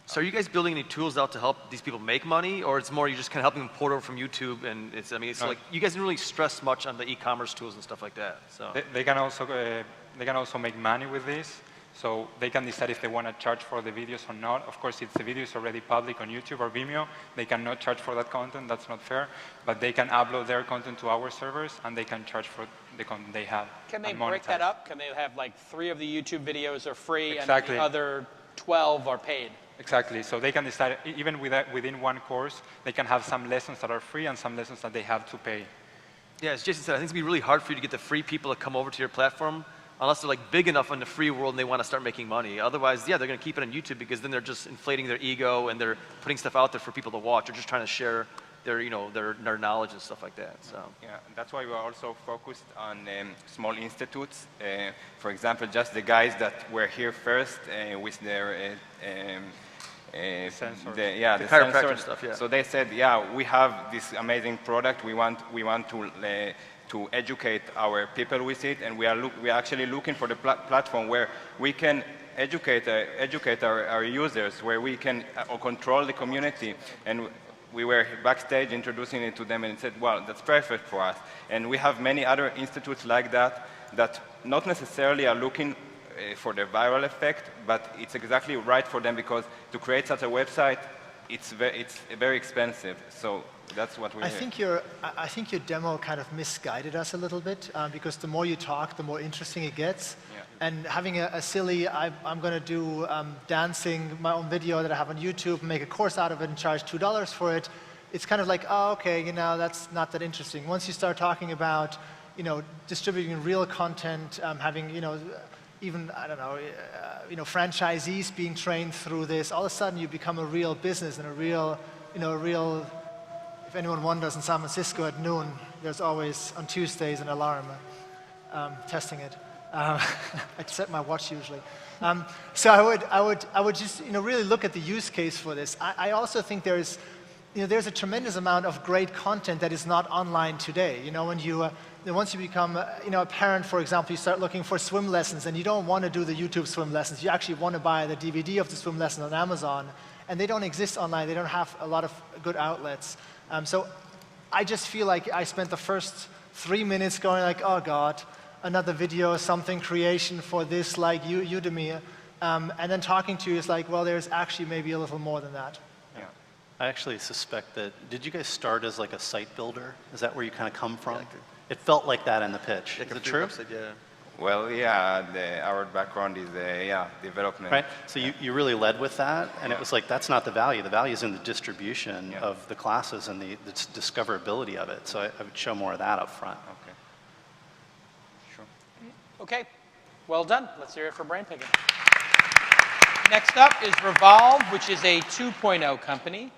So are you guys building any tools out to help these people make money, or it's more you're just kind of helping them port over from YouTube? And it's, I mean, it's like you guys didn't really stress much on the e-commerce tools and stuff like that. So they can also make money with this. So they can decide if they want to charge for the videos or not. Of course, if the video is already public on YouTube or Vimeo, they cannot charge for that content. That's not fair. But they can upload their content to our servers, and they can charge for the content they have. Can they break that up? Can they have like 3 of the YouTube videos are free and the other 12 are paid? Exactly. So they can decide, even within one course, they can have some lessons that are free and some lessons that they have to pay. Yeah, as Jason said, I think it's going to be really hard for you to get the free people to come over to your platform unless they're like big enough in the free world and they want to start making money. Otherwise, yeah, they're going to keep it on YouTube because then they're just inflating their ego and they're putting stuff out there for people to watch. They're just trying to share their, you know, their knowledge and stuff like that. So yeah, that's why we are also focused on small institutes. For example, just the guys that were here first with their the chiropractic stuff. Yeah. So they said, yeah, we have this amazing product. We want to educate our people with it, and we are actually looking for the platform where we can educate our users, where we can control the community. And we were backstage introducing it to them and said, well, that's perfect for us. And we have many other institutes like that that not necessarily are looking for the viral effect, but it's exactly right for them because to create such a website, it's very expensive. So that's what we I think your demo kind of misguided us a little bit because the more you talk, the more interesting it gets. Yeah. And having a silly, I'm going to do dancing, my own video that I have on YouTube, make a course out of it and charge $2 for it, it's kind of like, oh, okay, you know, that's not that interesting. Once you start talking about, you know, distributing real content, having, you know, even, I don't know, you know, franchisees being trained through this, all of a sudden you become a real business and a real, you know, if anyone wonders, in San Francisco at noon, there's always, on Tuesdays, an alarm testing it. I set my watch usually. So I would just, you know, really look at the use case for this. I also think there's a tremendous amount of great content that is not online today. You know, when you, once you become, you know, a parent, for example, you start looking for swim lessons, and you don't want to do the YouTube swim lessons. You actually want to buy the DVD of the swim lesson on Amazon, and they don't exist online. They don't have a lot of good outlets. So I just feel like I spent the first 3 minutes going like, oh God, another video, something creation for this, like Udemy, and then talking to you is like, well, there's actually maybe a little more than that. I actually suspect that, did you guys start as like a site builder? Is that where you kind of come from? It felt like that in the pitch. Is it true? Website, yeah. Well, yeah, our background is, development. Right, so you really led with that, and it was like, that's not the value. The value is in the distribution of the classes and the discoverability of it. So I would show more of that up front. Okay. Sure. Okay, well done. Let's hear it for Brainpicking. Next up is Revolve, which is a 2.0 company.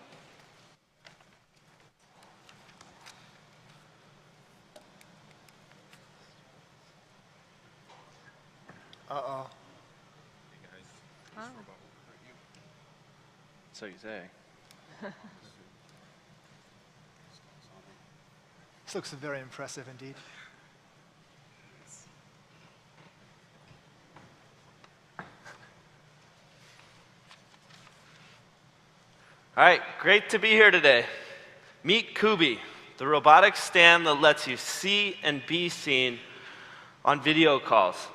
Uh-oh. Oh. So you say. This looks very impressive indeed. All right, great to be here today. Meet Kubi, the robotic stand that lets you see and be seen on video calls.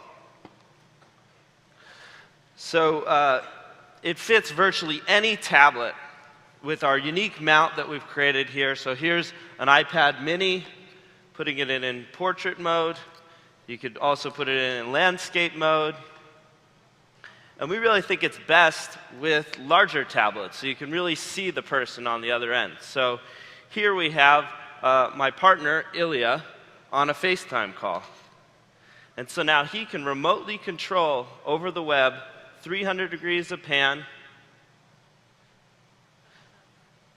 So it fits virtually any tablet with our unique mount that we've created here. So here's an iPad mini, putting it in portrait mode. You could also put it in landscape mode. And we really think it's best with larger tablets, so you can really see the person on the other end. So here we have my partner, Ilya, on a FaceTime call. And so now he can remotely control over the web 300 degrees of pan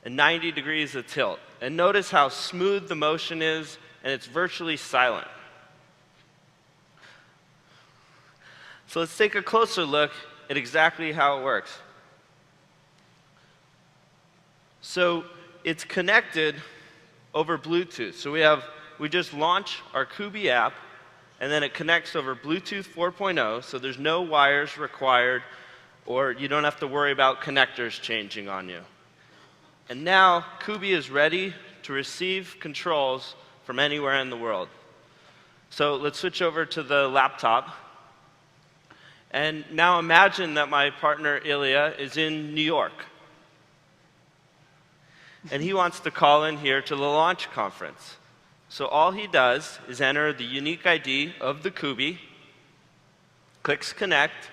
and 90 degrees of tilt. And notice how smooth the motion is, and it's virtually silent. So let's take a closer look at exactly how it works. So it's connected over Bluetooth. So we just launch our Kubi app, and then it connects over Bluetooth 4.0, so there's no wires required, or you don't have to worry about connectors changing on you. And now Kubi is ready to receive controls from anywhere in the world. So let's switch over to the laptop. And now imagine that my partner Ilya is in New York. And he wants to call in here to the launch conference. So all he does is enter the unique ID of the Kubi, clicks connect,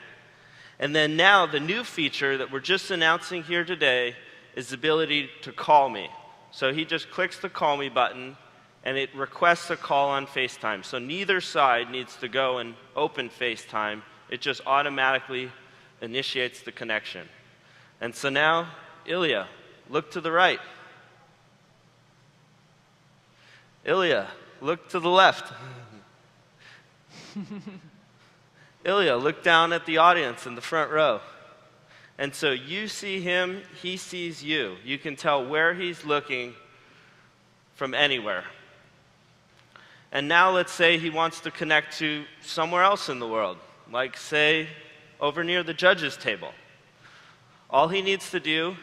and then now the new feature that we're just announcing here today is the ability to call me. So he just clicks the call me button, and it requests a call on FaceTime. So neither side needs to go and open FaceTime. It just automatically initiates the connection. And so now, Ilya, look to the right. Ilya, look to the left. Ilya, look down at the audience in the front row. And so you see him, he sees you. You can tell where he's looking from anywhere. And now let's say he wants to connect to somewhere else in the world, like say over near the judges table. All he needs to do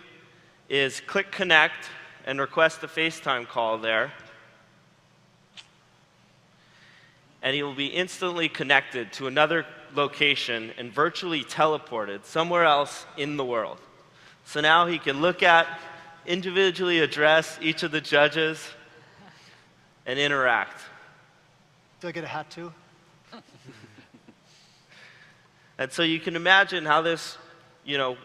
is click connect and request a FaceTime call there. And he will be instantly connected to another location and virtually teleported somewhere else in the world. So now he can look at, individually address each of the judges, and interact. Do I get a hat too? And so you can imagine how this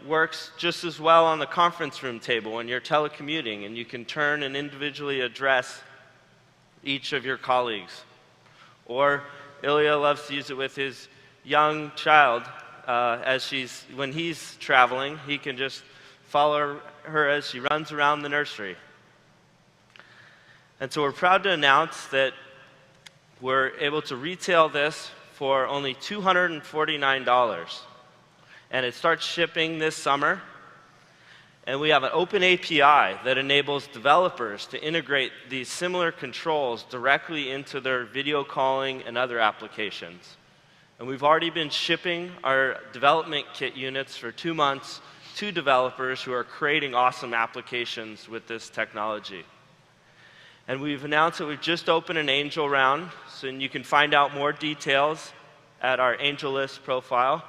works just as well on the conference room table when you're telecommuting, and you can turn and individually address each of your colleagues. Or Ilya loves to use it with his young child. When he's traveling, he can just follow her as she runs around the nursery. And so we're proud to announce that we're able to retail this for only $249. And it starts shipping this summer. And we have an open API that enables developers to integrate these similar controls directly into their video calling and other applications. And we've already been shipping our development kit units for 2 months to developers who are creating awesome applications with this technology. And we've announced that we've just opened an angel round, so you can find out more details at our AngelList profile.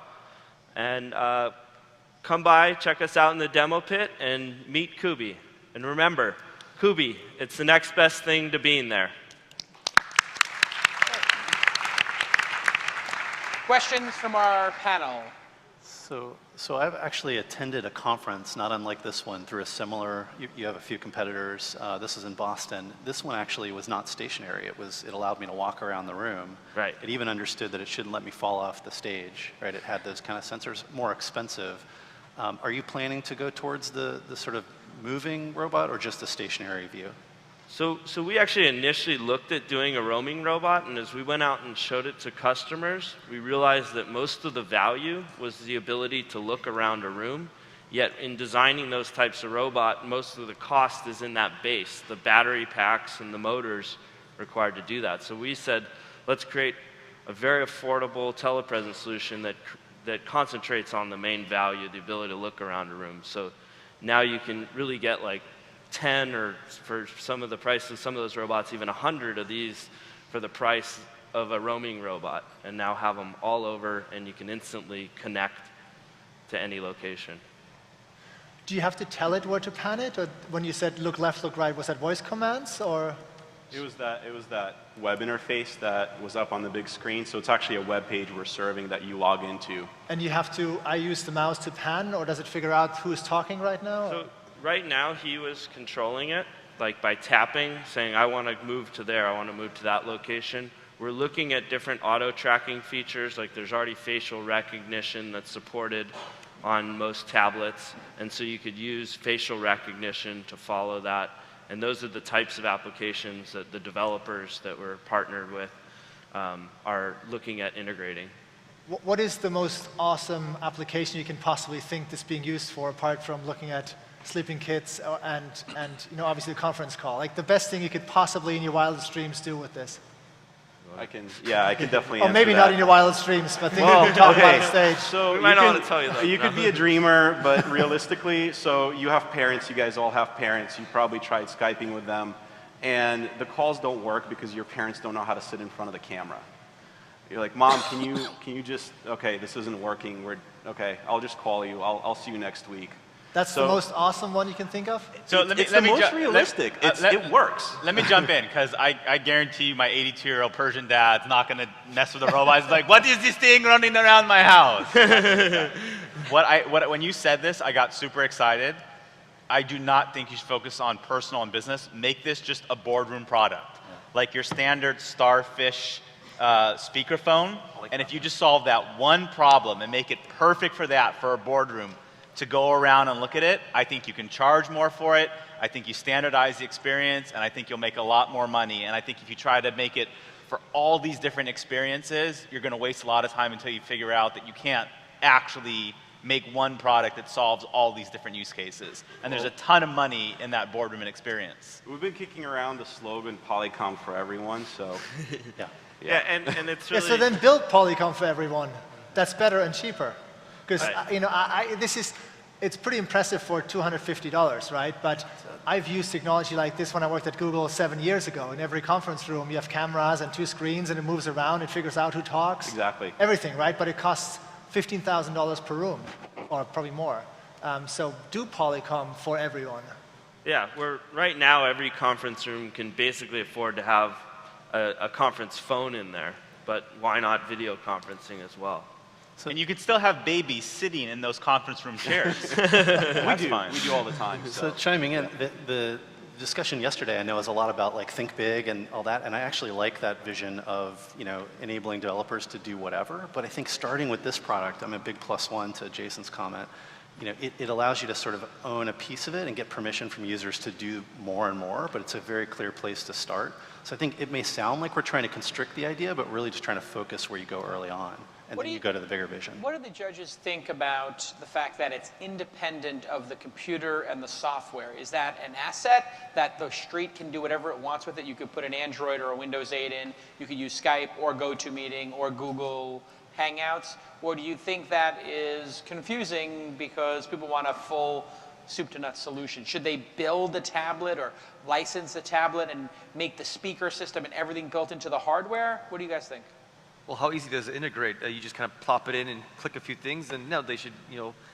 And come by, check us out in the demo pit, and meet Kubi. And remember, Kubi, it's the next best thing to being there. Questions from our panel? So I've actually attended a conference, not unlike this one, through a similar, you have a few competitors. This is in Boston. This one actually was not stationary. It allowed me to walk around the room. Right. It even understood that it shouldn't let me fall off the stage, right? It had those kind of sensors, more expensive. Are you planning to go towards the sort of moving robot or just a stationary view? So we actually initially looked at doing a roaming robot, and as we went out and showed it to customers, we realized that most of the value was the ability to look around a room. Yet in designing those types of robot, most of the cost is in that base, the battery packs and the motors required to do that. So we said, let's create a very affordable telepresence solution that concentrates on the main value, the ability to look around a room. So now you can really get like 10, or for some of the prices, some of those robots, even 100 of these for the price of a roaming robot, and now have them all over, and you can instantly connect to any location. Do you have to tell it where to pan it? Or when you said look left, look right, was that voice commands? Or? It was that web interface that was up on the big screen. So it's actually a web page we're serving that you log into. And you have to, I use the mouse to pan, or does it figure out who is talking right now? So right now he was controlling it, like by tapping, saying, I want to move to there, I want to move to that location. We're looking at different auto tracking features, like there's already facial recognition that's supported on most tablets. And so you could use facial recognition to follow that. And those are the types of applications that the developers that we're partnered with are looking at integrating. What is the most awesome application you can possibly think this being used for, apart from looking at sleeping kids and obviously the conference call? Like the best thing you could possibly in your wildest dreams do with this? I can definitely Or answer maybe that. not in your wildest dreams, but think you can talk about on stage. So we might not want to tell you that. You could be a dreamer, but realistically, so you have parents, you guys all have parents, you probably tried Skyping with them, and the calls don't work because your parents don't know how to sit in front of the camera. You're like, Mom, can you just, okay, this isn't working, okay, I'll just call you, I'll see you next week. That's the most awesome one you can think of? So it's the most realistic. It works. Let me jump in, because I guarantee you my 82-year-old Persian dad's not going to mess with the robot. He's like, what is this thing running around my house? When you said this, I got super excited. I do not think you should focus on personal and business. Make this just a boardroom product. Like your standard Starfish speakerphone. And if you just solve that one problem and make it perfect for that, for a boardroom, to go around and look at it, I think you can charge more for it. I think you standardize the experience, and I think you'll make a lot more money. And I think if you try to make it for all these different experiences, you're going to waste a lot of time until you figure out that you can't actually make one product that solves all these different use cases. And there's a ton of money in that boardroom and experience. We've been kicking around the slogan Polycom for everyone, so. Yeah, and it's really... Yeah, so then build Polycom for everyone. That's better and cheaper. Because, it's pretty impressive for $250, right? But I've used technology like this when I worked at Google 7 years ago. In every conference room, you have cameras and 2 screens, and it moves around, it figures out who talks. Exactly. Everything, right? But it costs $15,000 per room, or probably more. So do Polycom for everyone. Yeah, right now every conference room can basically afford to have a conference phone in there, but why not video conferencing as well? And you could still have babies sitting in those conference room chairs. We do all the time. So chiming in, the discussion yesterday I know is a lot about like think big and all that, and I actually like that vision of enabling developers to do whatever. But I think starting with this product, I'm a big +1 to Jason's comment. It allows you to sort of own a piece of it and get permission from users to do more and more, but it's a very clear place to start. So I think it may sound like we're trying to constrict the idea, but really just trying to focus where you go early on. And then you go to the bigger vision. What do the judges think about the fact that it's independent of the computer and the software? Is that an asset that the street can do whatever it wants with it? You could put an Android or a Windows 8 in. You could use Skype or GoToMeeting or Google Hangouts. Or do you think that is confusing because people want a full soup to nuts solution? Should they build a tablet or license a tablet and make the speaker system and everything built into the hardware? What do you guys think? Well, how easy does it integrate? You just kind of plop it in and click a few things, and no, they should,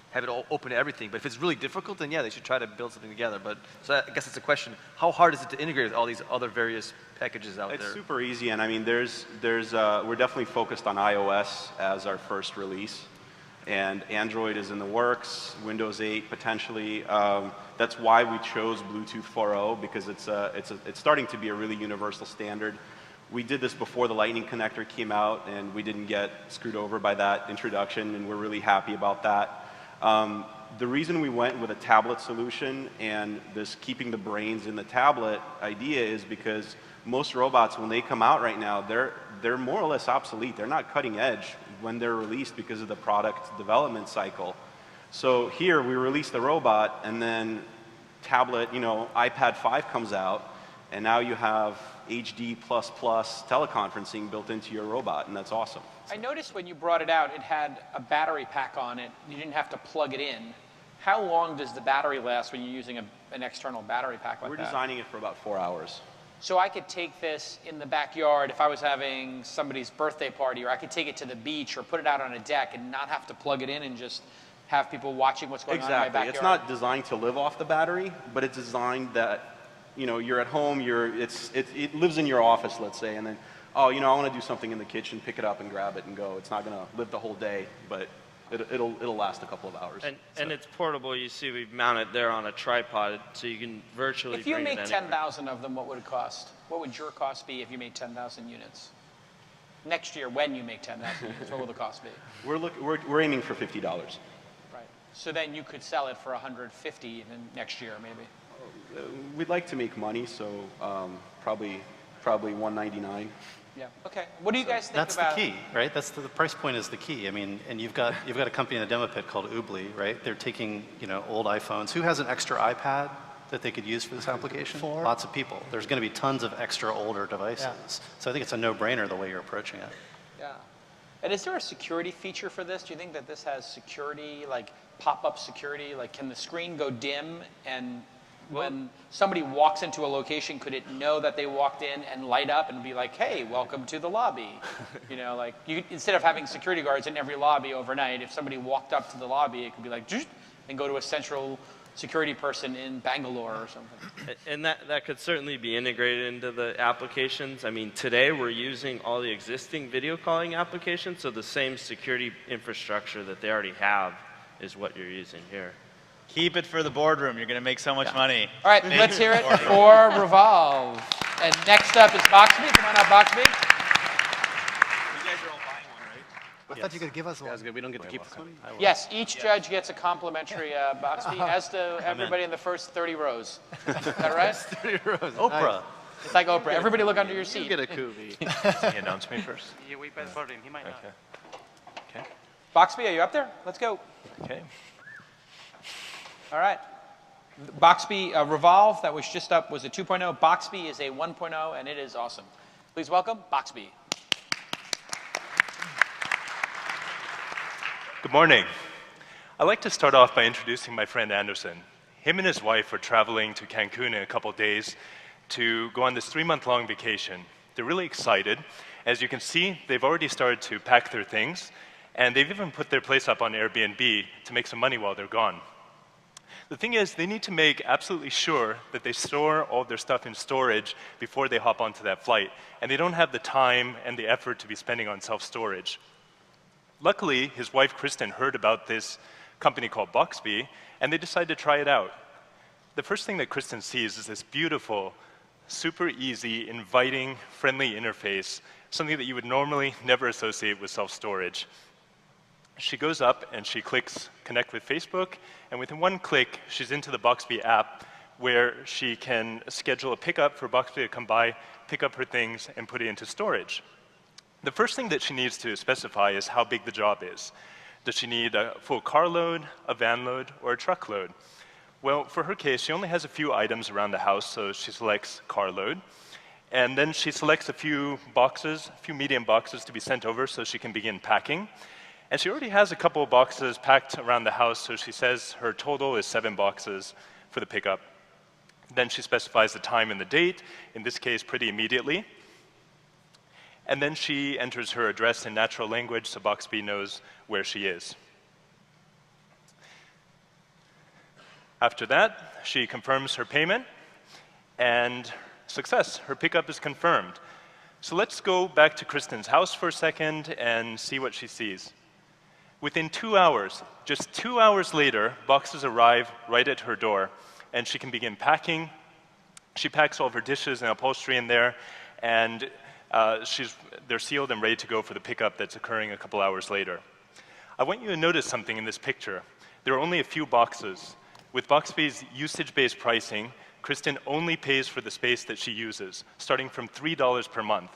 have it all open to everything. But if it's really difficult, then yeah, they should try to build something together. But so I guess it's a question: how hard is it to integrate with all these other various packages out there? It's super easy, and I mean, we're definitely focused on iOS as our first release, and Android is in the works. Windows 8 potentially. That's why we chose Bluetooth 4.0 because it's starting to be a really universal standard. We did this before the Lightning connector came out, and we didn't get screwed over by that introduction, and we're really happy about that. The reason we went with a tablet solution and this keeping the brains in the tablet idea is because most robots, when they come out right now, they're more or less obsolete. They're not cutting edge when they're released because of the product development cycle. So here, we release the robot, and then tablet, iPad 5 comes out, and now you have HD++ teleconferencing built into your robot, and that's awesome. I noticed when you brought it out, it had a battery pack on it. You didn't have to plug it in. How long does the battery last when you're using an external battery pack like that? We're designing it for about 4 hours. So I could take this in the backyard if I was having somebody's birthday party, or I could take it to the beach or put it out on a deck and not have to plug it in and just have people watching what's going on in my backyard. It's not designed to live off the battery, but it's designed that you know, you're at home, it lives in your office, let's say, and then, oh, you know, I want to do something in the kitchen, pick it up and grab it and go. It's not going to live the whole day, but it'll last a couple of hours. And it's portable. You see, we've mounted there on a tripod, so you can virtually. If you bring it make anywhere. 10,000 of them, what would it cost? What would your cost be if you made 10,000 units? Next year, when you make 10,000 units, what will the cost be? We're aiming for $50. Right. So then you could sell it for 150 even next year, maybe. We'd like to make money, so probably 199. Yeah. Okay. What do you guys think That's about? the key, right? That's the price point is the key. I mean, and you've got a company in the demo pit called Oobly, right? They're taking old iPhones. Who has an extra iPad that they could use for this application? Lots of people. There's going to be tons of extra older devices. Yeah. So I think it's a no-brainer the way you're approaching it. Yeah. And is there a security feature for this? Do you think that this has security, like pop-up security? Like, can the screen go dim and when somebody walks into a location, could it know that they walked in and light up and be like, hey, welcome to the lobby? You know, like, instead of having security guards in every lobby overnight, if somebody walked up to the lobby, it could be like, and go to a central security person in Bangalore or something. And that could certainly be integrated into the applications. I mean, today we're using all the existing video calling applications, so the same security infrastructure that they already have is what you're using here. Keep it for the boardroom. You're going to make so much money. All right, let's hear it for Revolve. And next up is Boxby. Come on up, Boxby. You guys are all buying one, right? I thought you could give us one. That's good. We don't get to keep this one? Yes, each judge gets a complimentary Boxby, as do everybody in the first 30 rows. Is that right? 30 rows. Oprah. It's like Oprah. Everybody look under your seat. You get a Kuvi. He announced me first. Yeah, we better for him. He might not. Okay. Boxby, are you up there? Let's go. Okay. All right. Boxby Revolve, that was just up, was a 2.0. Boxby is a 1.0, and it is awesome. Please welcome Boxby. Good morning. I'd like to start off by introducing my friend Anderson. Him and his wife are traveling to Cancun in a couple days to go on this 3-month-long vacation. They're really excited. As you can see, they've already started to pack their things, and they've even put their place up on Airbnb to make some money while they're gone. The thing is, they need to make absolutely sure that they store all of their stuff in storage before they hop onto that flight, and they don't have the time and the effort to be spending on self-storage. Luckily, his wife Kristen heard about this company called Boxby, and they decided to try it out. The first thing that Kristen sees is this beautiful, super easy, inviting, friendly interface, something that you would normally never associate with self-storage. She goes up and she clicks connect with Facebook, and within one click, she's into the Boxby app where she can schedule a pickup for Boxby to come by, pick up her things, and put it into storage. The first thing that she needs to specify is how big the job is. Does she need a full car load, a van load, or a truck load? Well, for her case, she only has a few items around the house, so she selects car load. And then she selects a few boxes, a few medium boxes to be sent over so she can begin packing. And she already has a couple of boxes packed around the house, so she says her total is 7 boxes for the pickup. Then she specifies the time and the date, in this case pretty immediately. And then she enters her address in natural language so Boxby knows where she is. After that, she confirms her payment, and success, her pickup is confirmed. So let's go back to Kristen's house for a second and see what she sees. Within 2 hours, just 2 hours later, boxes arrive right at her door, and she can begin packing. She packs all of her dishes and upholstery in there, and they're sealed and ready to go for the pickup that's occurring a couple hours later. I want you to notice something in this picture. There are only a few boxes. With Boxby's usage-based pricing, Kristen only pays for the space that she uses, starting from $3 per month.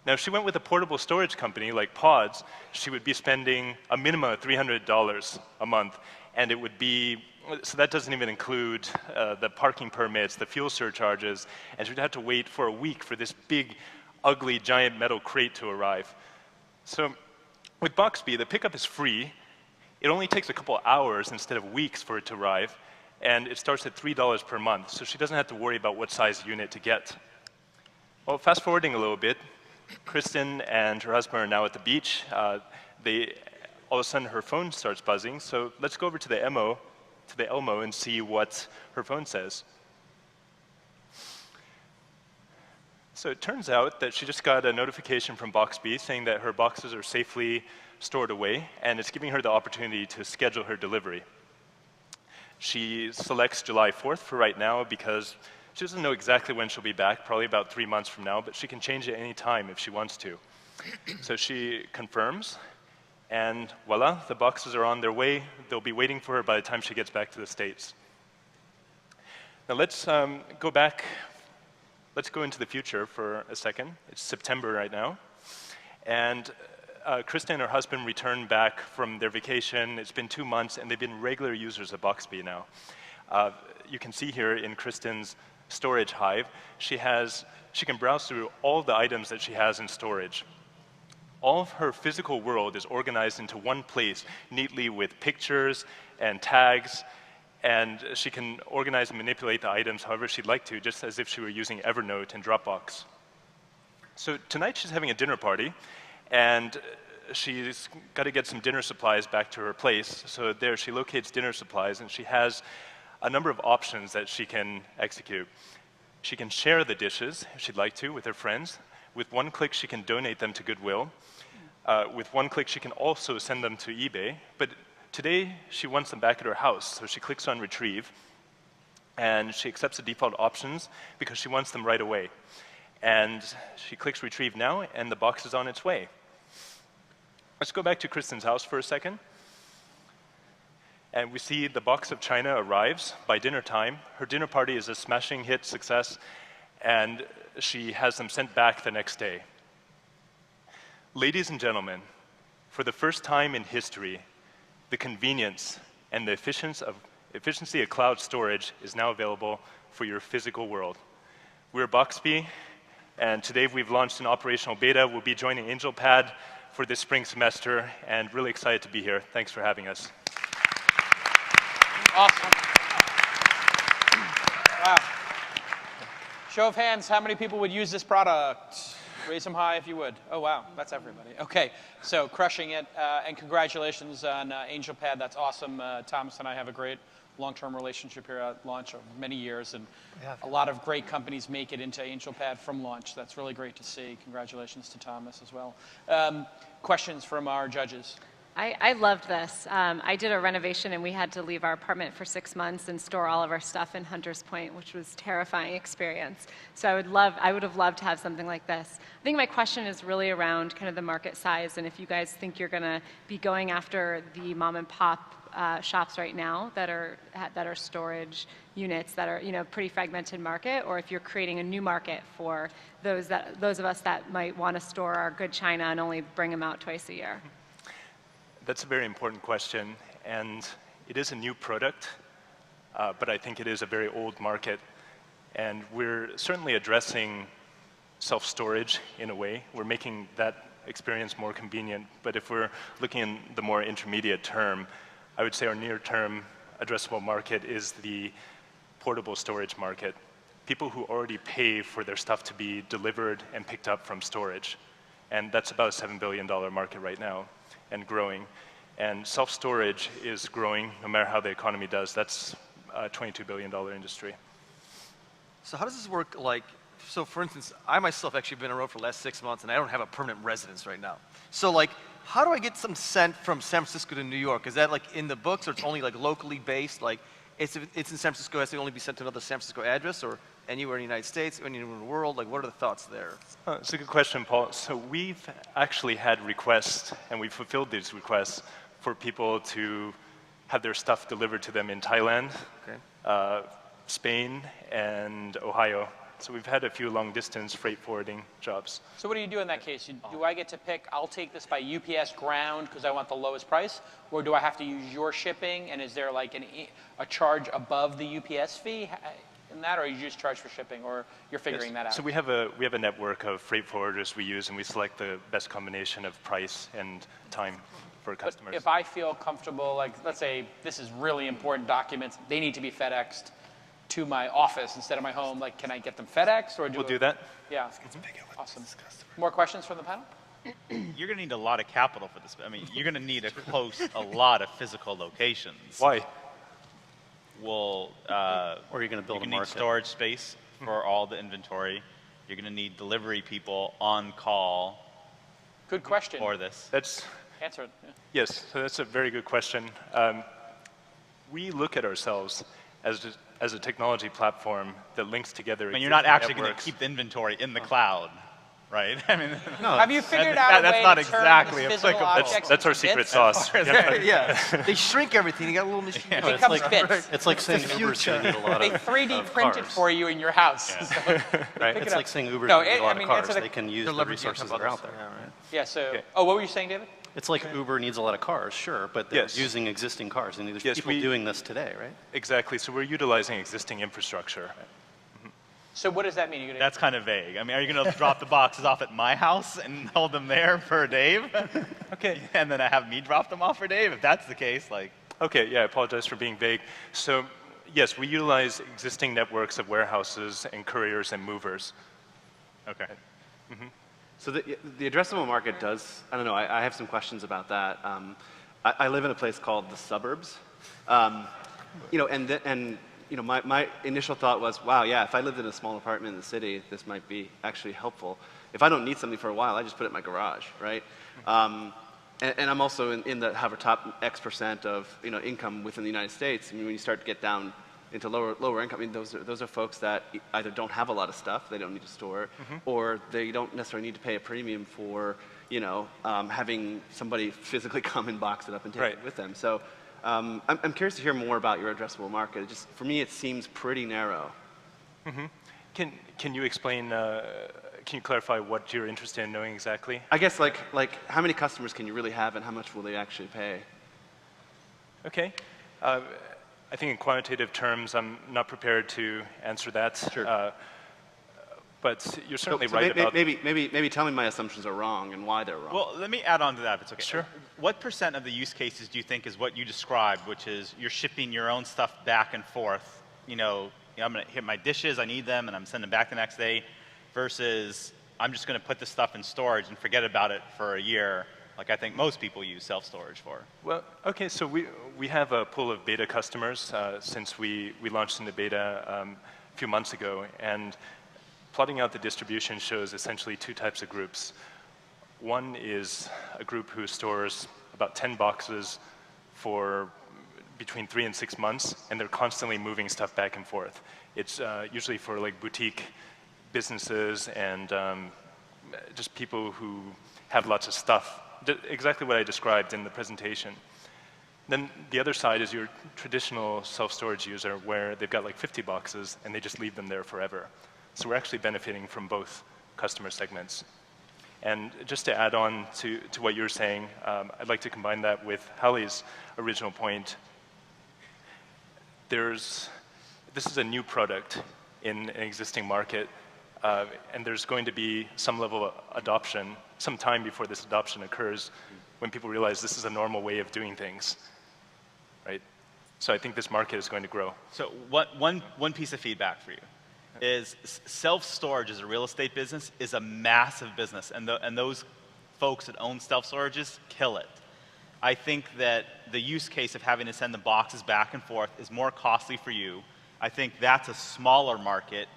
Now, if she went with a portable storage company like Pods, she would be spending a minimum of $300 a month, and it would be, so that doesn't even include the parking permits, the fuel surcharges, and she would have to wait for a week for this big, ugly, giant metal crate to arrive. So with Boxby, the pickup is free. It only takes a couple hours instead of weeks for it to arrive, and it starts at $3 per month, so she doesn't have to worry about what size unit to get. Well, fast forwarding a little bit, Kristen and her husband are now at the beach. All of a sudden, her phone starts buzzing, so let's go over to the Elmo, and see what her phone says. So it turns out that she just got a notification from Boxbee saying that her boxes are safely stored away, and it's giving her the opportunity to schedule her delivery. She selects July 4th for right now because she doesn't know exactly when she'll be back, probably about 3 months from now, but she can change it any time if she wants to. So she confirms, and voila, the boxes are on their way. They'll be waiting for her by the time she gets back to the States. Now let's go back. Let's go into the future for a second. It's September right now, and Krista and her husband returned back from their vacation. It's been 2 months, and they've been regular users of Boxbee now. You can see here in Kristen's storage hive, she can browse through all the items that she has in storage. All of her physical world is organized into one place, neatly with pictures and tags, and she can organize and manipulate the items however she'd like to, just as if she were using Evernote and Dropbox. So tonight she's having a dinner party, and she's got to get some dinner supplies back to her place. So there she locates dinner supplies, and she has a number of options that she can execute. She can share the dishes, if she'd like to, with her friends. With one click, she can donate them to Goodwill. With one click, she can also send them to eBay. But today, she wants them back at her house, so she clicks on Retrieve, and she accepts the default options because she wants them right away. And she clicks Retrieve now, and the box is on its way. Let's go back to Kristen's house for a second. And we see the box of china arrives by dinner time. Her dinner party is a smashing hit success, and she has them sent back the next day. Ladies and gentlemen, for the first time in history, the convenience and the efficiency of cloud storage is now available for your physical world. We're Boxbee, and today we've launched an operational beta. We'll be joining AngelPad for this spring semester, and really excited to be here. Thanks for having us. Awesome. Wow. Show of hands, how many people would use this product? Raise them high if you would. Oh, wow, that's everybody. Okay, so crushing it, and congratulations on AngelPad. That's awesome. Thomas and I have a great long-term relationship here at launch over many years, and a lot of great companies make it into AngelPad from launch. That's really great to see. Congratulations to Thomas as well. Questions from our judges? I loved this. I did a renovation, and we had to leave our apartment for 6 months and store all of our stuff in Hunters Point, which was a terrifying experience. So I would have loved to have something like this. I think my question is really around kind of the market size, and if you guys think you're going to be going after the mom and pop shops right now that are storage units that are pretty fragmented market, or if you're creating a new market for those of us that might want to store our good china and only bring them out twice a year. That's a very important question, and it is a new product, but I think it is a very old market, and we're certainly addressing self-storage in a way. We're making that experience more convenient, but if we're looking in the more intermediate term, I would say our near-term addressable market is the portable storage market. People who already pay for their stuff to be delivered and picked up from storage, and that's about a $7 billion market right now, and growing. And self-storage is growing no matter how the economy does. That's a $22 billion industry. So how does this work? So for instance, I myself actually have been on the road for the last 6 months, and I don't have a permanent residence right now. So how do I get some sent from San Francisco to New York? Is that in the books, or it's only locally based? It's in San Francisco, it has to only be sent to another San Francisco address, or anywhere in the United States, anywhere in the world? What are the thoughts there? It's a good question, Paul. So we've actually had requests, and we've fulfilled these requests for people to have their stuff delivered to them in Thailand, Spain, and Ohio. So we've had a few long-distance freight forwarding jobs. So what do you do in that case? Do I get to pick, I'll take this by UPS ground because I want the lowest price, or do I have to use your shipping, and is there a charge above the UPS fee in that, or you just charge for shipping, or you're figuring that out? So we have a network of freight forwarders we use, and we select the best combination of price and time for customers. But if I feel comfortable, let's say this is really important documents, they need to be FedExed to my office instead of my home, can I get them FedExed, or we'll do that? Yeah. Awesome. More questions from the panel? You're going to need a lot of capital for this. I mean, you're going to need to host a lot of physical locations. Why? Well, or you're going to build a market. Need storage space for all the inventory. You're going to need delivery people on call. Good question. For this. Answer it. Yeah. Yes, so that's a very good question. We look at ourselves as a technology platform that links together. I mean, you're not actually going to keep the inventory in the cloud, right? I mean, no. Have you figured out a way not to exactly turn physical objects that's our into secret bits? sauce. Yeah, they shrink everything. You got a little machine. It becomes bits. It's like saying Uber's going to need a lot They of 3D print it cars. for you in your house. Yeah. So Right? It's like saying Uber's No, going to need a lot of cars. answer They can use the resources that are out there. Yeah, so, oh, what were you saying, David? It's like Uber needs a lot of cars, sure, but they're using existing cars. And there's people doing this today, right? Exactly. So we're utilizing existing infrastructure. So what does that mean? That's kind of vague. I mean, are you going to drop the boxes off at my house and hold them there for Dave? Okay. And then I have me drop them off for Dave? If that's the case, like... Okay, yeah, I apologize for being vague. So, yes, we utilize existing networks of warehouses and couriers and movers. Okay. So the addressable market does, I don't know, I have some questions about that. I live in a place called the suburbs. You know, and you know, my initial thought was, wow, yeah, if I lived in a small apartment in the city, this might be actually helpful. If I don't need something for a while, I just put it in my garage, right? And I'm also in the have a top X% of income within the United States. I mean, when you start to get down into lower income, I mean, those are folks that either don't have a lot of stuff they don't need to store, or they don't necessarily need to pay a premium for having somebody physically come and box it up and take it with them. So I'm curious to hear more about your addressable market. It just, for me, it seems pretty narrow. Can you explain? Can you clarify what you're interested in knowing exactly? I guess like how many customers can you really have, and how much will they actually pay? Okay. I think in quantitative terms, I'm not prepared to answer that. Sure. But you're certainly so right about... Maybe tell me my assumptions are wrong and why they're wrong. Well, let me add on to that if it's okay. Sure. What % of the use cases do you think is what you described, which is you're shipping your own stuff back and forth? I'm going to hit my dishes, I need them, and I'm sending them back the next day, versus I'm just going to put this stuff in storage and forget about it for a year, like I think most people use self-storage for. Well, okay, so we have a pool of beta customers since we launched into beta a few months ago, and plotting out the distribution shows essentially two types of groups. One is a group who stores about 10 boxes for between 3 and 6 months, and they're constantly moving stuff back and forth. It's usually for like boutique businesses and just people who have lots of stuff. Exactly what I described in the presentation. Then the other side is your traditional self-storage user where they've got like 50 boxes and they just leave them there forever. So we're actually benefiting from both customer segments. And just to add on to what you were saying, I'd like to combine that with Hallie's original point. This is a new product in an existing market, and there's going to be some level of adoption, some time before this adoption occurs, when people realize this is a normal way of doing things, right? So I think this market is going to grow. So one piece of feedback for you is self-storage as a real estate business is a massive business, and those folks that own self-storages kill it. I think that the use case of having to send the boxes back and forth is more costly for you. I think that's a smaller market,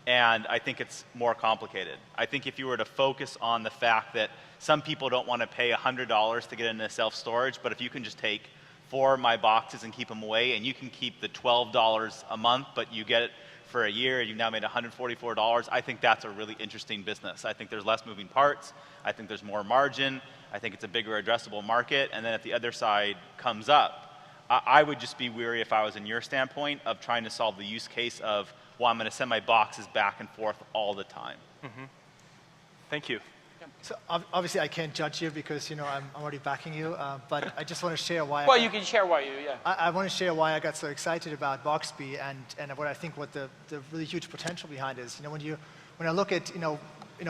and I think it's more complicated. I think if you were to focus on the fact that some people don't want to pay $100 to get into self-storage, but if you can just take 4 of my boxes and keep them away, and you can keep the $12 a month, but you get it for a year, and you've now made $144, I think that's a really interesting business. I think there's less moving parts. I think there's more margin. I think it's a bigger addressable market. And then if the other side comes up, I would just be weary if I was in your standpoint of trying to solve the use case of, well, I'm going to send my boxes back and forth all the time. Thank you. So obviously I can't judge you because I'm already backing you, but I just want to share why. Well, you can share why I want to share why I got so excited about Boxbee and what I think what the really huge potential behind is. When I look at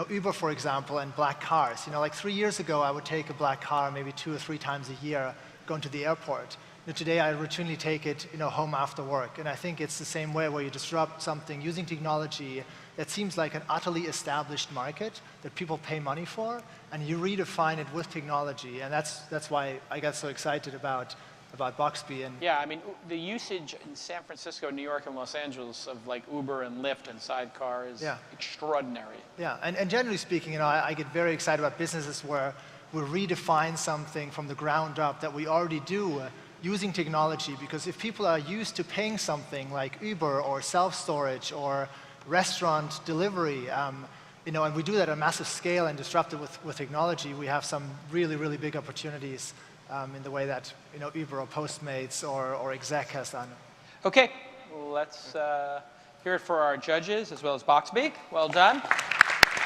Uber, for example, and black cars. Like 3 years ago I would take a black car maybe 2 or 3 times a year going to the airport. Today I routinely take it home after work, and I think it's the same way where you disrupt something using technology that seems like an utterly established market that people pay money for, and you redefine it with technology, and that's why I got so excited about about Boxby. And yeah, I mean, the usage in San Francisco, New York, and Los Angeles of like Uber and Lyft and Sidecar is extraordinary. Yeah, and generally speaking, I get very excited about businesses where we redefine something from the ground up that we already do using technology, because if people are used to paying something like Uber or self-storage or restaurant delivery, and we do that at a massive scale and disrupt it with technology, we have some really, really big opportunities in the way that Uber or Postmates or Exec has done. Okay, let's hear it for our judges as well as Boxby. Well done.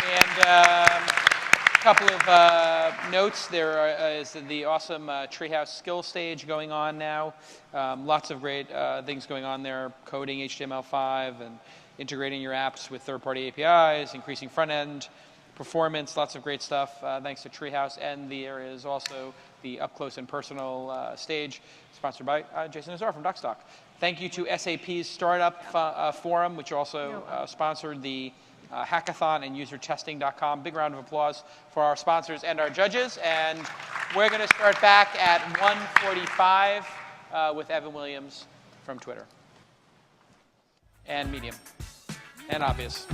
And a couple of notes. There is the awesome Treehouse skill stage going on now. Lots of great things going on there, coding HTML5 and integrating your apps with third-party APIs, increasing front-end performance, lots of great stuff thanks to Treehouse. And there is also the Up Close and Personal stage, sponsored by Jason Azar from DocStock. Thank you to SAP's Startup Forum, which also sponsored the hackathon and usertesting.com. Big round of applause for our sponsors and our judges. And we're going to start back at 1:45 with Evan Williams from Twitter. And Medium. And Obvious.